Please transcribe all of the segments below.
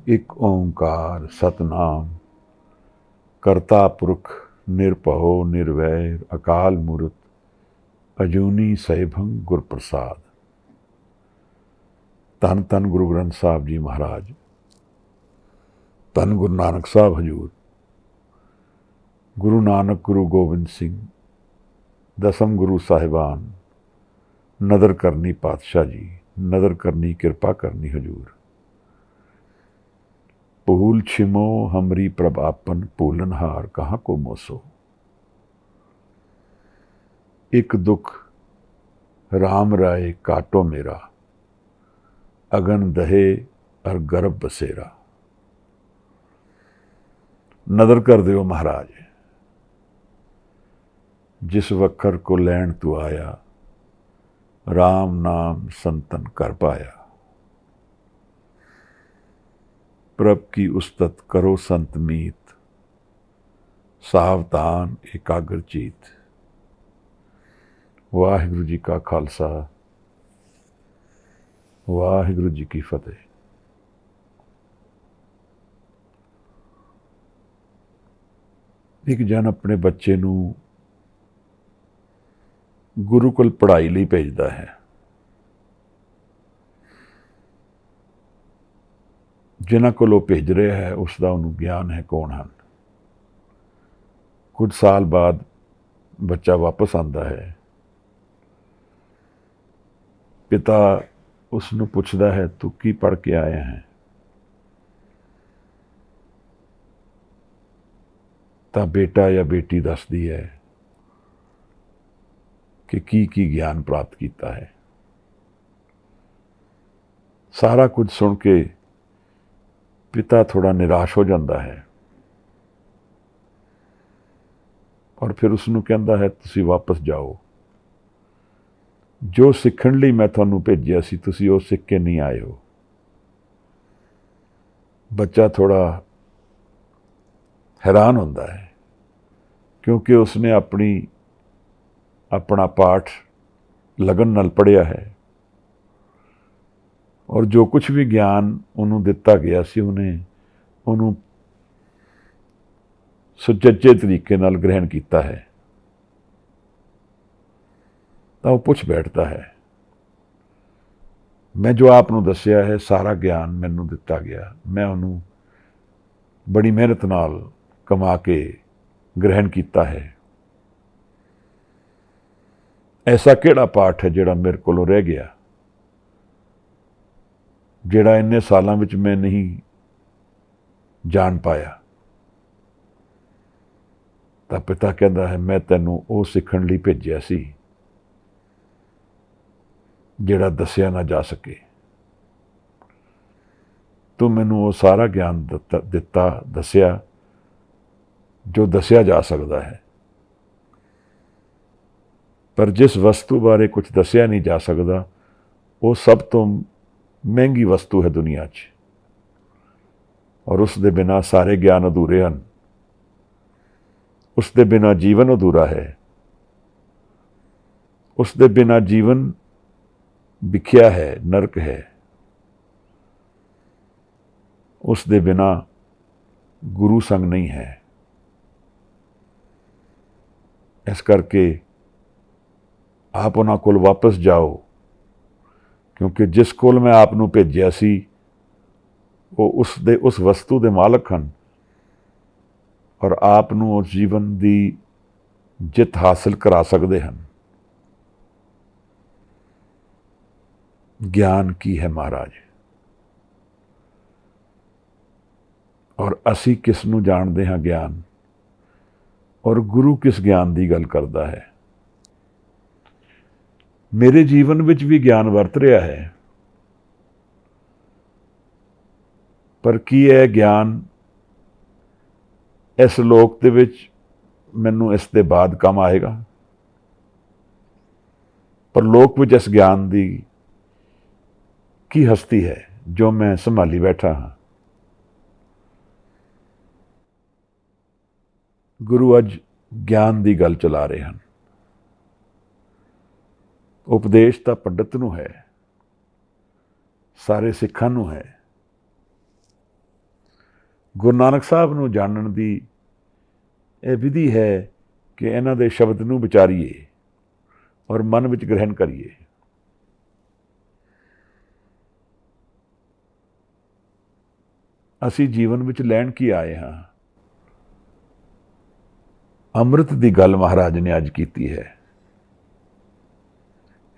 एक ओंकार सतनाम करता पुरख निरभओ निर्वैर अकाल मूरत अजूनी सैभं गुर प्रसाद। धन धन गुरु ग्रंथ साहब जी महाराज, धन गुरु नानक साहब हजूर, गुरु नानक गुरु गोबिंद सिंह दसम गुरु साहिबान, नदर करनी पातशाह जी, नदर करनी कृपा करनी हजूर। भूल छिमो हमरी प्रभापन भूलनहार कहाँ को मोसो। एक दुख राम राय काटो मेरा, अगन दहे और गर्भ बसेरा। नदर कर दियो महाराज, जिस वक्कर को लैन तू आया, राम नाम संतन कर पाया। प्रभ की उस्तत करो संत मीत, सावधान एकाग्र चीत। वाहिगुरु जी का खालसा, वाहिगुरु जी की फतेह। एक जन अपने बच्चे नू गुरु कोल पढ़ाई लई भेजदा है। जिन्हां कोल वो भेज रहा है उसका उन्होंने ज्ञान है कौन हैं। कुछ साल बाद बच्चा वापस आता है, पिता उसनू पुछदा है तू की पढ़ के आया है। तो बेटा या बेटी दसदी है कि की ज्ञान प्राप्त किया है। सारा कुछ सुन के पिता थोड़ा निराश हो जाता है और फिर उसनू कहता है तुसी वापस जाओ, जो सीखण लई मैं तुहानू भेजिया सी तुसी वो सीख के नहीं आए हो। बच्चा थोड़ा हैरान होता है क्योंकि उसने अपना पाठ लगन नाल पढ़िया है और जो कुछ भी ज्ञान उन्होंने दिता गया सी उन्होंने सुचज्जे तरीके नाल ग्रहण किया है। तो वो पुछ बैठता है, मैं जो आपनू दसिया है सारा ज्ञान मैनू दिता गया, मैं उन्होंने बड़ी मेहनत नाल कमा के ग्रहण किया है। ऐसा केड़ा पाठ है जिहड़ा मेरे कोलों रह गया, जिहड़ा इन्ने सालों विच मैं नहीं जान पाया। तो पिता कहता है मैं तैनू वो सीखण लई भेजिया सी जिहड़ा दसिया ना जा सके। तू मैनू वो सारा ज्ञान दिता दसिया जो दसिया जा सकता है, पर जिस वस्तु बारे कुछ दसिया नहीं जा सकता वो सब तो महंगी वस्तु है दुनिया च, और उस दे बिना सारे ज्ञान अधूरे हैं। उस दे बिना जीवन अधूरा है, उस दे बिना जीवन विख्या है, नरक है। उस दे बिना गुरु संग नहीं है। इस करके आप उन्हां कोल वापस जाओ, क्योंकि जिस कोल मैं आपनू भेजिया सी वो उस वस्तु दे मालक हैं और आपनू उस जीवन की जित हासिल करा सकते हैं। ज्ञान की है महाराज, और असी किसनू जानते हैं ज्ञान, और गुरु किस ज्ञान की गल करता है। मेरे जीवन विच भी ज्ञान वरत रहा है, पर की है ज्ञान इस लोक दे विच मैनू इस दे बाद काम आएगा। पर लोक विच इस ज्ञान की हस्ती है जो मैं संभाली बैठा हाँ। गुरु अज ज्ञान की गल चला रहे हैं। उपदेश तो पंडित नूं है, सारे सिखां नूं है, ਗੁਰੂ ਨਾਨਕ ਸਾਹਿਬ ਨੂੰ ਜਾਣਨ ਦੀ ਇਹ ਵਿਧੀ ਹੈ ਕਿ ਇਹਨਾਂ ਦੇ ਸ਼ਬਦ ਨੂੰ ਵਿਚਾਰੀਏ ਔਰ ਮਨ ਵਿੱਚ ਗ੍ਰਹਿਣ ਕਰੀਏ। ਅਸੀਂ ਜੀਵਨ ਵਿੱਚ ਲੈਣ ਕੀ ਆਏ ਹਾਂ? ਅੰਮ੍ਰਿਤ ਦੀ ਗੱਲ ਮਹਾਰਾਜ ਨੇ ਅੱਜ ਕੀਤੀ ਹੈ।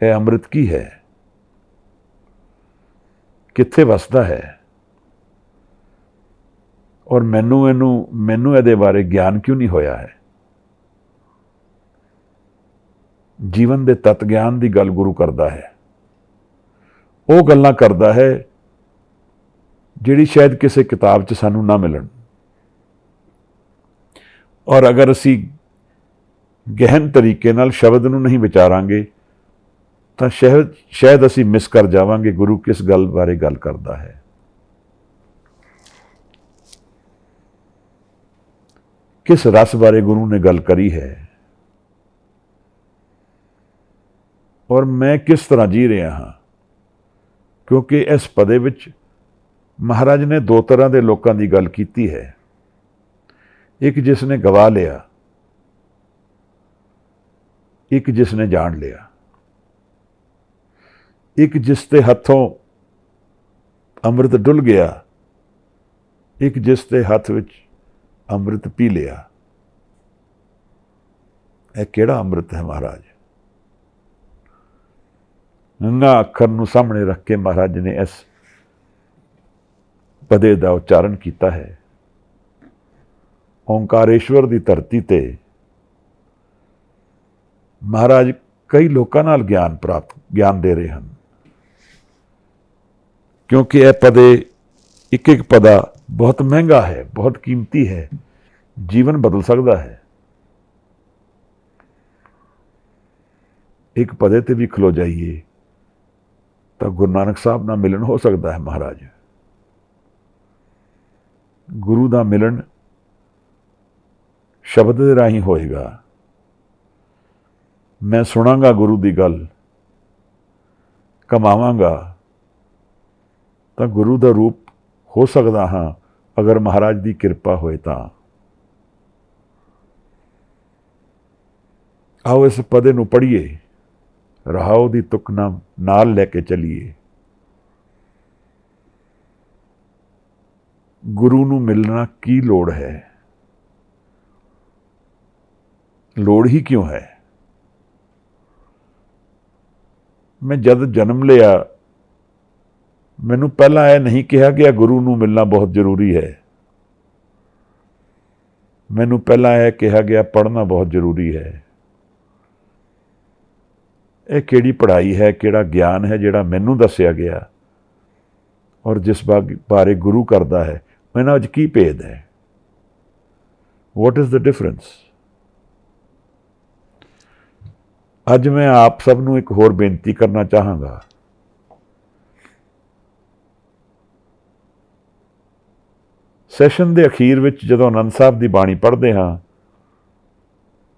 ਇਹ ਅੰਮ੍ਰਿਤ ਕੀ ਹੈ? ਕਿੱਥੇ ਵਸਦਾ ਹੈ? ਔਰ ਮੈਨੂੰ ਇਹਦੇ ਬਾਰੇ ਗਿਆਨ ਕਿਉਂ ਨਹੀਂ ਹੋਇਆ ਹੈ? ਜੀਵਨ ਦੇ ਤਤ ਗਿਆਨ ਦੀ ਗੱਲ ਗੁਰੂ ਕਰਦਾ ਹੈ। ਉਹ ਗੱਲਾਂ ਕਰਦਾ ਹੈ ਜਿਹੜੀ ਸ਼ਾਇਦ ਕਿਸੇ ਕਿਤਾਬ 'ਚ ਸਾਨੂੰ ਨਾ ਮਿਲਣ। ਔਰ ਅਗਰ ਅਸੀਂ ਗਹਿਨ ਤਰੀਕੇ ਨਾਲ ਸ਼ਬਦ ਨੂੰ ਨਹੀਂ ਵਿਚਾਰਾਂਗੇ ਤਾਂ ਸ਼ਾਇਦ ਅਸੀਂ ਮਿਸ ਕਰ ਜਾਵਾਂਗੇ ਗੁਰੂ ਕਿਸ ਗੱਲ ਬਾਰੇ ਗੱਲ ਕਰਦਾ ਹੈ। ਕਿਸ ਰਸ ਬਾਰੇ ਗੁਰੂ ਨੇ ਗੱਲ ਕਰੀ ਹੈ ਔਰ ਮੈਂ ਕਿਸ ਤਰ੍ਹਾਂ ਜੀ ਰਿਹਾ ਹਾਂ। ਕਿਉਂਕਿ ਇਸ ਪਦੇ ਵਿੱਚ ਮਹਾਰਾਜ ਨੇ ਦੋ ਤਰ੍ਹਾਂ ਦੇ ਲੋਕਾਂ ਦੀ ਗੱਲ ਕੀਤੀ ਹੈ। ਇੱਕ ਜਿਸ ਨੇ ਗਵਾ ਲਿਆ, ਇੱਕ ਜਿਸ ਨੇ ਜਾਣ ਲਿਆ। ਇੱਕ ਜਿਸ ਦੇ ਹੱਥੋਂ ਅੰਮ੍ਰਿਤ ਡੁੱਲ ਗਿਆ, ਇੱਕ ਜਿਸ ਦੇ ਹੱਥ ਵਿੱਚ ਅੰਮ੍ਰਿਤ ਪੀ ਲਿਆ। ਇਹ ਕਿਹੜਾ ਅੰਮ੍ਰਿਤ ਹੈ ਮਹਾਰਾਜ? ਗੰਗਾ ਅੱਖਰ ਨੂੰ ਸਾਹਮਣੇ ਰੱਖ ਕੇ ਮਹਾਰਾਜ ਨੇ ਇਸ ਪਦੇ ਦਾ ਉਚਾਰਨ ਕੀਤਾ ਹੈ। ਓਂਕਾਰੇਸ਼ਵਰ ਦੀ ਧਰਤੀ ਤੇ ਮਹਾਰਾਜ ਕਈ ਲੋਕਾਂ ਨਾਲ ਗਿਆਨ ਦੇ ਰਹੇ ਹਨ। ਕਿਉਂਕਿ ਇਹ ਪਦੇ ਇੱਕ ਇੱਕ ਪਦਾ ਬਹੁਤ ਮਹਿੰਗਾ ਹੈ, ਬਹੁਤ ਕੀਮਤੀ ਹੈ, ਜੀਵਨ ਬਦਲ ਸਕਦਾ ਹੈ। ਇੱਕ ਪਦੇ ਤੇ ਵੀ ਖਲੋ ਜਾਈਏ ਤਾਂ ਗੁਰੂ ਨਾਨਕ ਸਾਹਿਬ ਨਾਲ ਮਿਲਣ ਹੋ ਸਕਦਾ ਹੈ। ਮਹਾਰਾਜ ਗੁਰੂ ਦਾ ਮਿਲਣ ਸ਼ਬਦ ਦੇ ਰਾਹੀਂ ਹੋਏਗਾ। ਮੈਂ ਸੁਣਾਂਗਾ ਗੁਰੂ ਦੀ ਗੱਲ, ਕਮਾਵਾਂਗਾ ਤਾਂ ਗੁਰੂ ਦਾ ਰੂਪ ਹੋ ਸਕਦਾ ਹਾਂ ਅਗਰ ਮਹਾਰਾਜ ਦੀ ਕਿਰਪਾ ਹੋਏ ਤਾਂ। ਆਓ ਇਸ ਪਦੇ ਨੂੰ ਪੜ੍ਹੀਏ, ਰਹਾਉ ਦੀ ਤੁਕ ਨਾਲ ਲੈ ਕੇ ਚੱਲੀਏ। ਗੁਰੂ ਨੂੰ ਮਿਲਣਾ ਕੀ ਲੋੜ ਹੈ? ਲੋੜ ਹੀ ਕਿਉਂ ਹੈ? ਮੈਂ ਜਦ ਜਨਮ ਲਿਆ ਮੈਨੂੰ ਪਹਿਲਾਂ ਇਹ ਨਹੀਂ ਕਿਹਾ ਗਿਆ ਗੁਰੂ ਨੂੰ ਮਿਲਣਾ ਬਹੁਤ ਜ਼ਰੂਰੀ ਹੈ। ਮੈਨੂੰ ਪਹਿਲਾਂ ਇਹ ਕਿਹਾ ਗਿਆ ਪੜ੍ਹਨਾ ਬਹੁਤ ਜ਼ਰੂਰੀ ਹੈ। ਇਹ ਕਿਹੜੀ ਪੜ੍ਹਾਈ ਹੈ, ਕਿਹੜਾ ਗਿਆਨ ਹੈ ਜਿਹੜਾ ਮੈਨੂੰ ਦੱਸਿਆ ਗਿਆ ਔਰ ਜਿਸ ਬਾਰੇ ਗੁਰੂ ਕਰਦਾ ਹੈ? ਇਹਨਾਂ ਵਿੱਚ ਕੀ ਭੇਦ ਹੈ? What is the difference? ਅੱਜ ਮੈਂ ਆਪ ਸਭ ਨੂੰ ਇੱਕ ਹੋਰ ਬੇਨਤੀ ਕਰਨਾ ਚਾਹਾਂਗਾ। ਸੈਸ਼ਨ ਦੇ ਅਖੀਰ ਵਿੱਚ ਜਦੋਂ ਆਨੰਦ ਸਾਹਿਬ ਦੀ ਬਾਣੀ ਪੜ੍ਹਦੇ ਹਾਂ,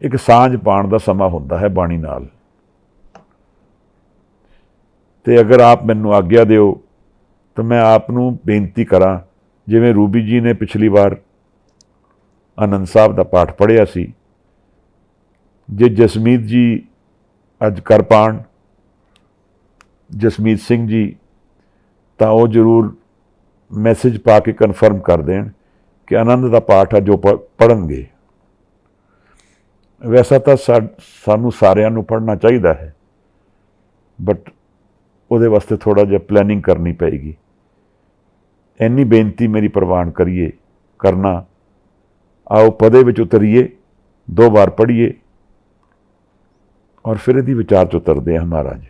ਇੱਕ ਸਾਂਝ ਪਾਉਣ ਦਾ ਸਮਾਂ ਹੁੰਦਾ ਹੈ ਬਾਣੀ ਨਾਲ। ਤੇ ਅਗਰ ਆਪ ਮੈਨੂੰ ਆਗਿਆ ਦਿਓ ਤਾਂ ਮੈਂ ਆਪ ਨੂੰ ਬੇਨਤੀ ਕਰਾਂ, ਜਿਵੇਂ ਰੂਬੀ ਜੀ ਨੇ ਪਿਛਲੀ ਵਾਰ ਆਨੰਦ ਸਾਹਿਬ ਦਾ ਪਾਠ ਪੜ੍ਹਿਆ ਸੀ, ਜੇ ਜਸਮੀਤ ਜੀ ਅੱਜ ਕਰ ਪਾਉਣ, ਜਸਮੀਤ ਸਿੰਘ ਜੀ, ਤਾਂ ਉਹ ਜ਼ਰੂਰ ਮੈਸੇਜ ਪਾ ਕੇ ਕਨਫਰਮ ਕਰ ਦੇਣ ਕਿ ਆਨੰਦ ਦਾ ਪਾਠ ਆ ਜੋ ਪੜ੍ਹਨਗੇ। ਵੈਸਾ ਤਾਂ ਸਾਨੂੰ ਸਾਰਿਆਂ ਨੂੰ ਪੜ੍ਹਨਾ ਚਾਹੀਦਾ ਹੈ, ਬਟ ਉਹਦੇ ਵਾਸਤੇ ਥੋੜ੍ਹਾ ਜਿਹਾ ਪਲੈਨਿੰਗ ਕਰਨੀ ਪਏਗੀ। ਇੰਨੀ ਬੇਨਤੀ ਮੇਰੀ ਪ੍ਰਵਾਨ ਕਰਨਾ। ਆਓ ਪਦੇ ਵਿੱਚ ਉਤਰੀਏ, 2 ਵਾਰ ਪੜ੍ਹੀਏ ਔਰ ਫਿਰ ਇਹਦੀ ਵਿਚਾਰ 'ਚ ਉਤਰਦੇ ਹਾਂ ਮਹਾਰਾਜ।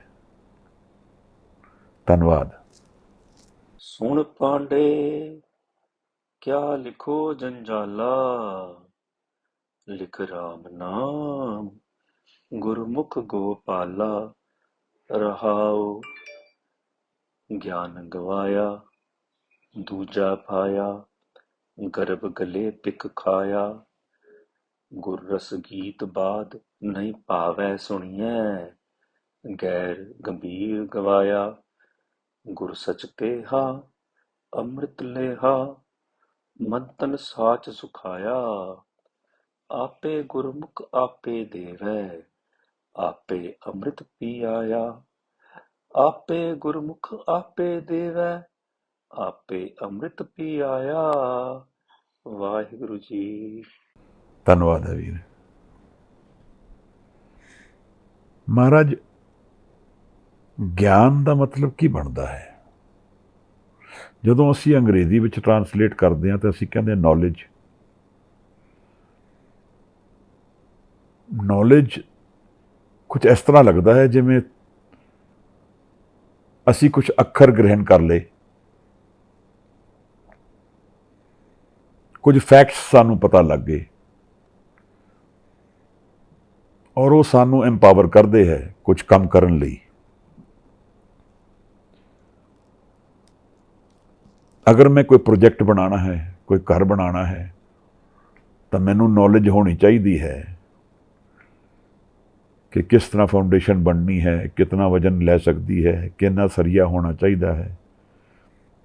ਧੰਨਵਾਦ। ਸੁਣ ਪਾਂਡੇ ਕਿਆ ਲਿਖੋ ਜੰਜਾਲਾ, ਲਿਖ ਰਾਮ ਨਾਮ ਗੁਰਮੁਖ ਗੋਪਾਲਾ। ਰਹਾਉ ਗਿਆਨ ਗਵਾਇਆ, ਦੂਜਾ ਪਾਇਆ, ਗਰਭ ਗਲੇ ਪਿਕ ਖਾਇਆ। ਗੁਰ ਰਸ ਗੀਤ ਬਾਦ ਨਹੀਂ ਭਾਵੈ ਸੁਣੀਐ, ਗੈਰ ਗੰਭੀਰ ਗਵਾਇਆ। ਗੁਰ ਸਚ ਕੇਹਾ ਅੰਮ੍ਰਿਤ ਲੇਹਾ, ਮਨ ਤਨ ਸਾਚ ਸੁਖਾਇਆ। ਆਪੇ ਗੁਰਮੁਖ ਆਪੇ ਦੇਵੈ, ਆਪੇ ਅੰਮ੍ਰਿਤ ਪੀ ਆਇਆ। ਆਪੇ ਗੁਰਮੁਖ ਆਪੇ ਦੇਵੈ, ਆਪੇ ਅੰਮ੍ਰਿਤ ਪੀ ਆਇਆ। ਵਾਹਿਗੁਰੂ ਜੀ। ਧੰਨਵਾਦ ਹੈ ਵੀਰ। ਮਹਾਰਾਜ, ਗਿਆਨ ਦਾ ਮਤਲਬ ਕੀ ਬਣਦਾ ਹੈ? ਜਦੋਂ ਅਸੀਂ ਅੰਗਰੇਜ਼ੀ ਵਿੱਚ ਟਰਾਂਸਲੇਟ ਕਰਦੇ ਹਾਂ ਤਾਂ ਅਸੀਂ ਕਹਿੰਦੇ ਨੌਲੇਜ। ਨੌਲੇਜ ਕੁਝ ਇਸ ਤਰ੍ਹਾਂ ਲੱਗਦਾ ਹੈ ਜਿਵੇਂ ਅਸੀਂ ਕੁਝ ਅੱਖਰ ਗ੍ਰਹਿਣ ਕਰ ਲਏ, ਕੁਝ ਫੈਕਟਸ ਸਾਨੂੰ ਪਤਾ ਲੱਗ ਗਏ ਔਰ ਉਹ ਸਾਨੂੰ ਐਮਪਾਵਰ ਕਰਦੇ ਹੈ ਕੁਝ ਕੰਮ ਕਰਨ ਲਈ। ਅਗਰ ਮੈਂ ਕੋਈ ਪ੍ਰੋਜੈਕਟ ਬਣਾਉਣਾ ਹੈ, ਕੋਈ ਘਰ ਬਣਾਉਣਾ ਹੈ, ਤਾਂ ਮੈਨੂੰ ਨੌਲੇਜ ਹੋਣੀ ਚਾਹੀਦੀ ਹੈ ਕਿ ਕਿਸ ਤਰ੍ਹਾਂ ਫਾਊਂਡੇਸ਼ਨ ਬਣਨੀ ਹੈ, ਕਿਤਨਾ ਵਜਨ ਲੈ ਸਕਦੀ ਹੈ, ਕਿੰਨਾ ਸਰੀਆ ਹੋਣਾ ਚਾਹੀਦਾ ਹੈ,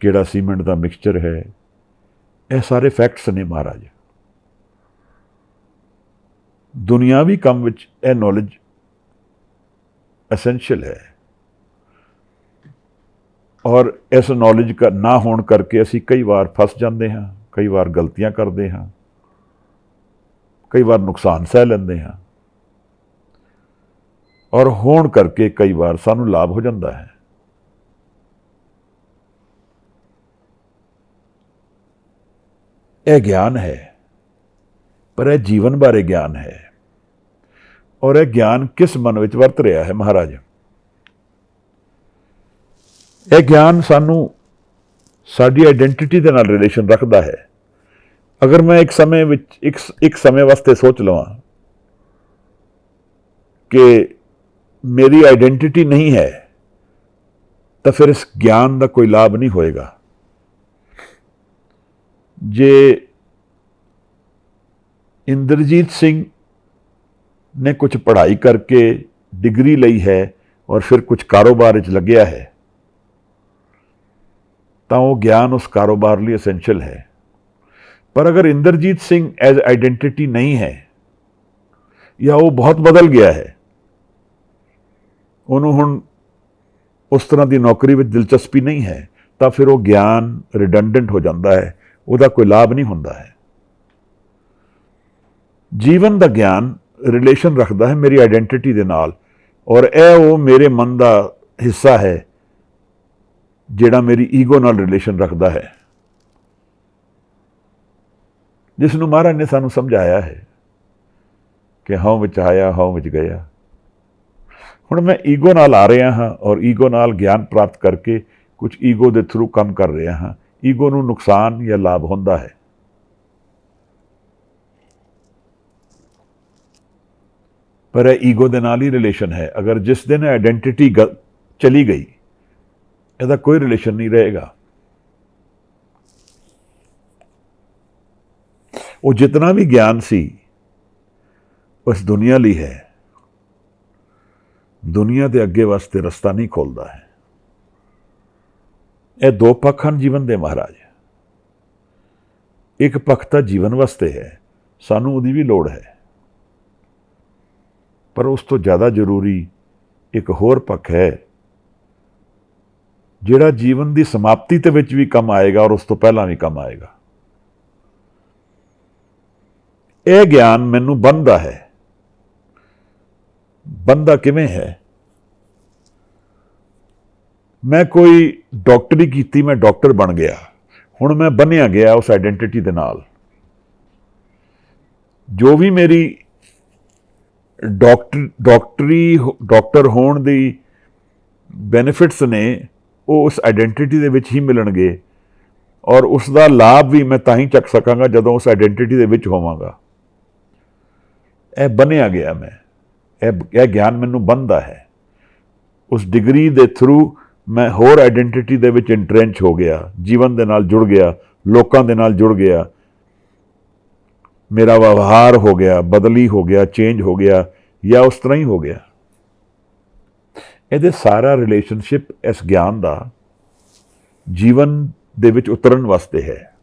ਕਿਹੜਾ ਸੀਮੈਂਟ ਦਾ ਮਿਕਸਚਰ ਹੈ। ਇਹ ਸਾਰੇ ਫੈਕਟਸ ਨੇ ਮਹਾਰਾਜ। ਦੁਨਿਆਵੀ ਕੰਮ ਵਿੱਚ ਇਹ ਨੌਲੇਜ ਐਸੈਂਸ਼ੀਅਲ ਹੈ ਔਰ ਇਸ ਨੌਲੇਜ ਦਾ ਨਾ ਹੋਣ ਕਰਕੇ ਅਸੀਂ ਕਈ ਵਾਰ ਫਸ ਜਾਂਦੇ ਹਾਂ, ਕਈ ਵਾਰ ਗਲਤੀਆਂ ਕਰਦੇ ਹਾਂ, ਕਈ ਵਾਰ ਨੁਕਸਾਨ ਸਹਿ ਲੈਂਦੇ ਹਾਂ ਔਰ ਹੋਣ ਕਰਕੇ ਕਈ ਵਾਰ ਸਾਨੂੰ ਲਾਭ ਹੋ ਜਾਂਦਾ ਹੈ। ਇਹ ਗਿਆਨ ਹੈ, ਪਰ ਇਹ ਜੀਵਨ ਬਾਰੇ ਗਿਆਨ ਹੈ ਔਰ ਇਹ ਗਿਆਨ ਕਿਸ ਮਨ ਵਿੱਚ ਵਰਤ ਰਿਹਾ ਹੈ ਮਹਾਰਾਜ? ਇਹ ਗਿਆਨ ਸਾਨੂੰ ਸਾਡੀ ਆਈਡੈਂਟੀਟੀ ਦੇ ਨਾਲ ਰਿਲੇਸ਼ਨ ਰੱਖਦਾ ਹੈ। ਅਗਰ ਮੈਂ ਇੱਕ ਸਮੇਂ ਵਾਸਤੇ ਸੋਚ ਲਵਾਂ ਕਿ ਮੇਰੀ ਆਈਡੈਂਟਿਟੀ ਨਹੀਂ ਹੈ, ਤਾਂ ਫਿਰ ਇਸ ਗਿਆਨ ਦਾ ਕੋਈ ਲਾਭ ਨਹੀਂ ਹੋਏਗਾ। ਜੇ ਇੰਦਰਜੀਤ ਸਿੰਘ ਨੇ ਕੁਝ ਪੜ੍ਹਾਈ ਕਰਕੇ ਡਿਗਰੀ ਲਈ ਹੈ ਔਰ ਫਿਰ ਕੁਝ ਕਾਰੋਬਾਰ ਵਿੱਚ ਲੱਗਿਆ ਹੈ, ਤਾਂ ਉਹ ਗਿਆਨ ਉਸ ਕਾਰੋਬਾਰ ਲਈ ਐਸੈਂਸ਼ੀਅਲ ਹੈ। ਪਰ ਅਗਰ ਇੰਦਰਜੀਤ ਸਿੰਘ ਐਜ਼ ਆਈਡੈਂਟਿਟੀ ਨਹੀਂ ਹੈ ਜਾਂ ਉਹ ਬਹੁਤ ਬਦਲ ਗਿਆ ਹੈ, ਉਹਨੂੰ ਹੁਣ ਉਸ ਤਰ੍ਹਾਂ ਦੀ ਨੌਕਰੀ ਵਿੱਚ ਦਿਲਚਸਪੀ ਨਹੀਂ ਹੈ, ਤਾਂ ਫਿਰ ਉਹ ਗਿਆਨ ਰਿਡੰਡੈਂਟ ਹੋ ਜਾਂਦਾ ਹੈ, ਉਹਦਾ ਕੋਈ ਲਾਭ ਨਹੀਂ ਹੁੰਦਾ ਹੈ। ਜੀਵਨ ਦਾ ਗਿਆਨ ਰਿਲੇਸ਼ਨ ਰੱਖਦਾ ਹੈ ਮੇਰੀ ਆਈਡੈਂਟਿਟੀ ਦੇ ਨਾਲ ਔਰ ਇਹ ਉਹ ਮੇਰੇ ਮਨ ਦਾ ਹਿੱਸਾ ਹੈ ਜਿਹੜਾ ਮੇਰੀ ਈਗੋ ਨਾਲ ਰਿਲੇਸ਼ਨ ਰੱਖਦਾ ਹੈ, ਜਿਸ ਨੂੰ ਮਹਾਰਾਜ ਨੇ ਸਾਨੂੰ ਸਮਝਾਇਆ ਹੈ ਕਿ ਹਉ ਵਿੱਚ ਆਇਆ ਹਉ ਵਿੱਚ ਗਿਆ। ਹੁਣ ਮੈਂ ਈਗੋ ਨਾਲ ਆ ਰਿਹਾ ਹਾਂ ਔਰ ਈਗੋ ਨਾਲ ਗਿਆਨ ਪ੍ਰਾਪਤ ਕਰਕੇ ਕੁਝ ਈਗੋ ਦੇ ਥਰੂ ਕੰਮ ਕਰ ਰਿਹਾ ਹਾਂ। ਈਗੋ ਨੂੰ ਨੁਕਸਾਨ ਜਾਂ ਲਾਭ ਹੁੰਦਾ ਹੈ। ਪਰ ਇਹ ਈਗੋ ਦੇ ਨਾਲ ਹੀ ਰਿਲੇਸ਼ਨ ਹੈ। ਅਗਰ ਜਿਸ ਦਿਨ ਆਈਡੈਂਟਿਟੀ ਚਲੀ ਗਈ, ਇਹਦਾ ਕੋਈ ਰਿਲੇਸ਼ਨ ਨਹੀਂ ਰਹੇਗਾ। ਉਹ ਜਿਤਨਾ ਵੀ ਗਿਆਨ ਸੀ ਉਸ ਦੁਨੀਆ ਲਈ ਹੈ, ਦੁਨੀਆ ਦੇ ਅੱਗੇ ਵਾਸਤੇ ਰਸਤਾ ਨਹੀਂ ਖੋਲਦਾ ਹੈ। ਇਹ ਦੋ ਪੱਖ ਹਨ ਜੀਵਨ ਦੇ ਮਹਾਰਾਜ। ਇੱਕ ਪੱਖ ਤਾਂ ਜੀਵਨ ਵਾਸਤੇ ਹੈ, ਸਾਨੂੰ ਉਹਦੀ ਵੀ ਲੋੜ ਹੈ, ਪਰ ਉਸ ਤੋਂ ਜ਼ਿਆਦਾ ਜ਼ਰੂਰੀ ਇੱਕ ਹੋਰ ਪੱਖ ਹੈ ਜਿਹੜਾ ਜੀਵਨ ਦੀ ਸਮਾਪਤੀ ਦੇ ਵਿੱਚ ਵੀ ਕੰਮ ਆਏਗਾ ਔਰ ਉਸ ਤੋਂ ਪਹਿਲਾਂ ਵੀ ਕੰਮ ਆਏਗਾ। ਇਹ ਗਿਆਨ ਮੈਨੂੰ ਬੰਨ੍ਹਦਾ ਹੈ। ਬੰਦਾ ਕਿਵੇਂ ਹੈ? ਮੈਂ ਕੋਈ ਡਾਕਟਰੀ ਕੀਤੀ, ਮੈਂ ਡਾਕਟਰ ਬਣ ਗਿਆ, ਹੁਣ ਮੈਂ ਬੰਨਿਆ ਗਿਆ ਉਸ ਆਈਡੈਂਟਿਟੀ ਦੇ ਨਾਲ। ਜੋ ਵੀ ਮੇਰੀ ਡਾਕਟਰ ਹੋਣ ਦੀ ਬੈਨੀਫਿਟਸ ਨੇ ਉਹ ਉਸ ਆਈਡੈਂਟਿਟੀ ਦੇ ਵਿੱਚ ਹੀ ਮਿਲਣਗੇ ਔਰ ਉਸ ਦਾ ਲਾਭ ਵੀ ਮੈਂ ਤਾਂ ਹੀ ਚੱਕ ਸਕਾਂਗਾ ਜਦੋਂ ਉਸ ਆਈਡੈਂਟਿਟੀ ਦੇ ਵਿੱਚ ਹੋਵਾਂਗਾ। ਇਹ ਬੰਨਿਆ ਗਿਆ ਮੈਂ, ਇਹ ਗਿਆਨ ਮੈਨੂੰ ਬੰਨ੍ਹਦਾ ਹੈ। ਉਸ ਡਿਗਰੀ ਦੇ ਥਰੂ ਮੈਂ ਹੋਰ ਆਈਡੈਂਟਿਟੀ ਦੇ ਵਿੱਚ ਇੰਟਰੈਂਚ ਹੋ ਗਿਆ, ਜੀਵਨ ਦੇ ਨਾਲ ਜੁੜ ਗਿਆ, ਲੋਕਾਂ ਦੇ ਨਾਲ ਜੁੜ ਗਿਆ, ਮੇਰਾ ਵਿਵਹਾਰ ਹੋ ਗਿਆ, ਬਦਲੀ ਹੋ ਗਿਆ, ਚੇਂਜ ਹੋ ਗਿਆ ਜਾਂ ਉਸ ਤਰ੍ਹਾਂ ਹੀ ਹੋ ਗਿਆ। ਇਹਦੇ ਸਾਰਾ ਰਿਲੇਸ਼ਨਸ਼ਿਪ ਇਸ ਗਿਆਨ ਦਾ ਜੀਵਨ ਦੇ ਵਿੱਚ ਉਤਰਨ ਵਾਸਤੇ ਹੈ।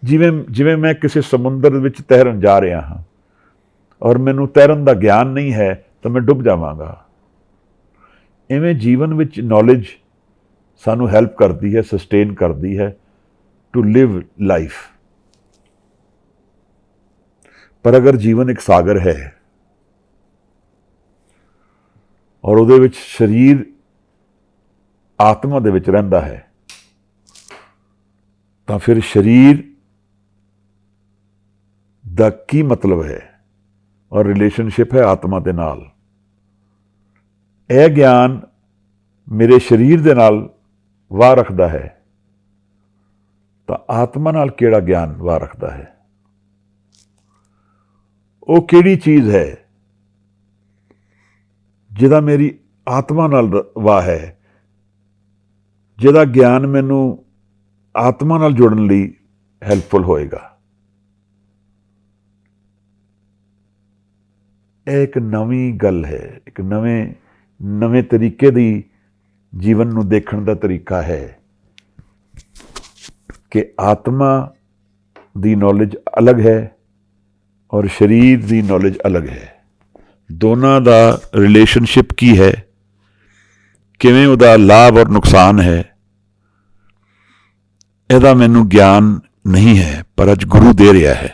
ਜਿਵੇਂ ਮੈਂ ਕਿਸੇ ਸਮੁੰਦਰ ਵਿੱਚ ਤੈਰਨ ਜਾ ਰਿਹਾ ਹਾਂ ਔਰ ਮੈਨੂੰ ਤੈਰਨ ਦਾ ਗਿਆਨ ਨਹੀਂ ਹੈ ਤਾਂ ਮੈਂ ਡੁੱਬ ਜਾਵਾਂਗਾ। ਇਵੇਂ ਜੀਵਨ ਵਿੱਚ ਨੌਲੇਜ ਸਾਨੂੰ ਹੈਲਪ ਕਰਦੀ ਹੈ, ਸਸਟੇਨ ਕਰਦੀ ਹੈ ਟੂ ਲਿਵ ਲਾਈਫ। ਪਰ ਅਗਰ ਜੀਵਨ ਇੱਕ ਸਾਗਰ ਹੈ ਔਰ ਉਹਦੇ ਵਿੱਚ ਸਰੀਰ ਆਤਮਾ ਦੇ ਵਿੱਚ ਰਹਿੰਦਾ ਹੈ ਤਾਂ ਫਿਰ ਸਰੀਰ ਦਾ ਕੀ ਮਤਲਬ ਹੈ ਔਰ ਰਿਲੇਸ਼ਨਸ਼ਿਪ ਹੈ ਆਤਮਾ ਦੇ ਨਾਲ। ਇਹ ਗਿਆਨ ਮੇਰੇ ਸਰੀਰ ਦੇ ਨਾਲ ਵਾਹ ਰੱਖਦਾ ਹੈ ਤਾਂ ਆਤਮਾ ਨਾਲ ਕਿਹੜਾ ਗਿਆਨ ਵਾਹ ਰੱਖਦਾ ਹੈ? ਉਹ ਕਿਹੜੀ ਚੀਜ਼ ਹੈ ਜਿਹਦਾ ਮੇਰੀ ਆਤਮਾ ਨਾਲ ਵਾਹ ਹੈ, ਜਿਹਦਾ ਗਿਆਨ ਮੈਨੂੰ ਆਤਮਾ ਨਾਲ ਜੁੜਨ ਲਈ ਹੈਲਪਫੁਲ ਹੋਏਗਾ? ਇਹ ਇੱਕ ਨਵੀਂ ਗੱਲ ਹੈ, ਇੱਕ ਨਵੇਂ ਤਰੀਕੇ ਦੀ ਜੀਵਨ ਨੂੰ ਦੇਖਣ ਦਾ ਤਰੀਕਾ ਹੈ ਕਿ ਆਤਮਾ ਦੀ ਨੌਲੇਜ ਅਲੱਗ ਹੈ ਔਰ ਸਰੀਰ ਦੀ ਨੌਲੇਜ ਅਲੱਗ ਹੈ। ਦੋਨਾਂ ਦਾ ਰਿਲੇਸ਼ਨਸ਼ਿਪ ਕੀ ਹੈ, ਕਿਵੇਂ ਉਹਦਾ ਲਾਭ ਔਰ ਨੁਕਸਾਨ ਹੈ, ਇਹਦਾ ਮੈਨੂੰ ਗਿਆਨ ਨਹੀਂ ਹੈ, ਪਰ ਅੱਜ ਗੁਰੂ ਦੇ ਰਿਹਾ ਹੈ।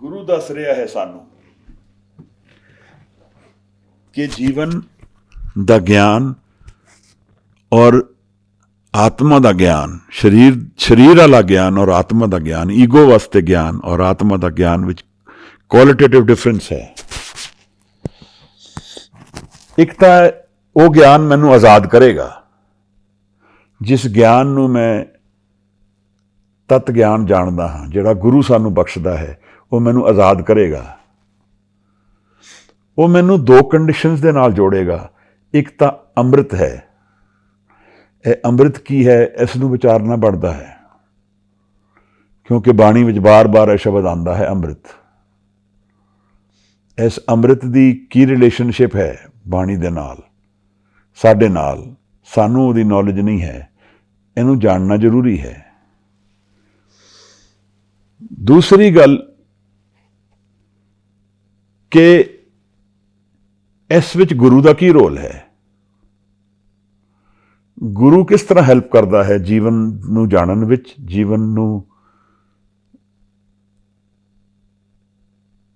ਗੁਰੂ ਦੱਸ ਰਿਹਾ ਹੈ ਸਾਨੂੰ ਕਿ ਜੀਵਨ ਦਾ ਗਿਆਨ ਔਰ ਆਤਮਾ ਦਾ ਗਿਆਨ, ਸਰੀਰ ਵਾਲਾ ਗਿਆਨ ਔਰ ਆਤਮਾ ਦਾ ਗਿਆਨ, ਈਗੋ ਵਾਸਤੇ ਗਿਆਨ ਔਰ ਆਤਮਾ ਦਾ ਗਿਆਨ ਵਿੱਚ ਕੁਆਲਿਟੇਟਿਵ ਡਿਫਰੈਂਸ ਹੈ। ਇੱਕ ਤਾਂ ਉਹ ਗਿਆਨ ਮੈਨੂੰ ਆਜ਼ਾਦ ਕਰੇਗਾ, ਜਿਸ ਗਿਆਨ ਨੂੰ ਮੈਂ ਤਤ ਗਿਆਨ ਜਾਣਦਾ ਹਾਂ, ਜਿਹੜਾ ਗੁਰੂ ਸਾਨੂੰ ਬਖਸ਼ਦਾ ਹੈ, ਉਹ ਮੈਨੂੰ ਆਜ਼ਾਦ ਕਰੇਗਾ। ਉਹ ਮੈਨੂੰ ਦੋ ਕੰਡੀਸ਼ਨਸ ਦੇ ਨਾਲ ਜੋੜੇਗਾ। ਇੱਕ ਤਾਂ ਅੰਮ੍ਰਿਤ ਹੈ। ਇਹ ਅੰਮ੍ਰਿਤ ਕੀ ਹੈ, ਇਸ ਨੂੰ ਵਿਚਾਰਨਾ ਪੜਦਾ ਹੈ, ਕਿਉਂਕਿ ਬਾਣੀ ਵਿੱਚ ਬਾਰ-ਬਾਰ ਇਹ ਸ਼ਬਦ ਆਉਂਦਾ ਹੈ ਅੰਮ੍ਰਿਤ। ਇਸ ਅੰਮ੍ਰਿਤ ਦੀ ਕੀ ਰਿਲੇਸ਼ਨਸ਼ਿਪ ਹੈ ਬਾਣੀ ਦੇ ਨਾਲ, ਸਾਡੇ ਨਾਲ? ਸਾਨੂੰ ਉਹਦੀ ਨੌਲੇਜ ਨਹੀਂ ਹੈ, ਇਹਨੂੰ ਜਾਣਨਾ ਜ਼ਰੂਰੀ ਹੈ। ਦੂਸਰੀ ਗੱਲ ਕਿ ਇਸ ਵਿੱਚ ਗੁਰੂ ਦਾ ਕੀ ਰੋਲ ਹੈ? ਗੁਰੂ ਕਿਸ ਤਰ੍ਹਾਂ ਹੈਲਪ ਕਰਦਾ ਹੈ ਜੀਵਨ ਨੂੰ ਜਾਣਨ ਵਿੱਚ,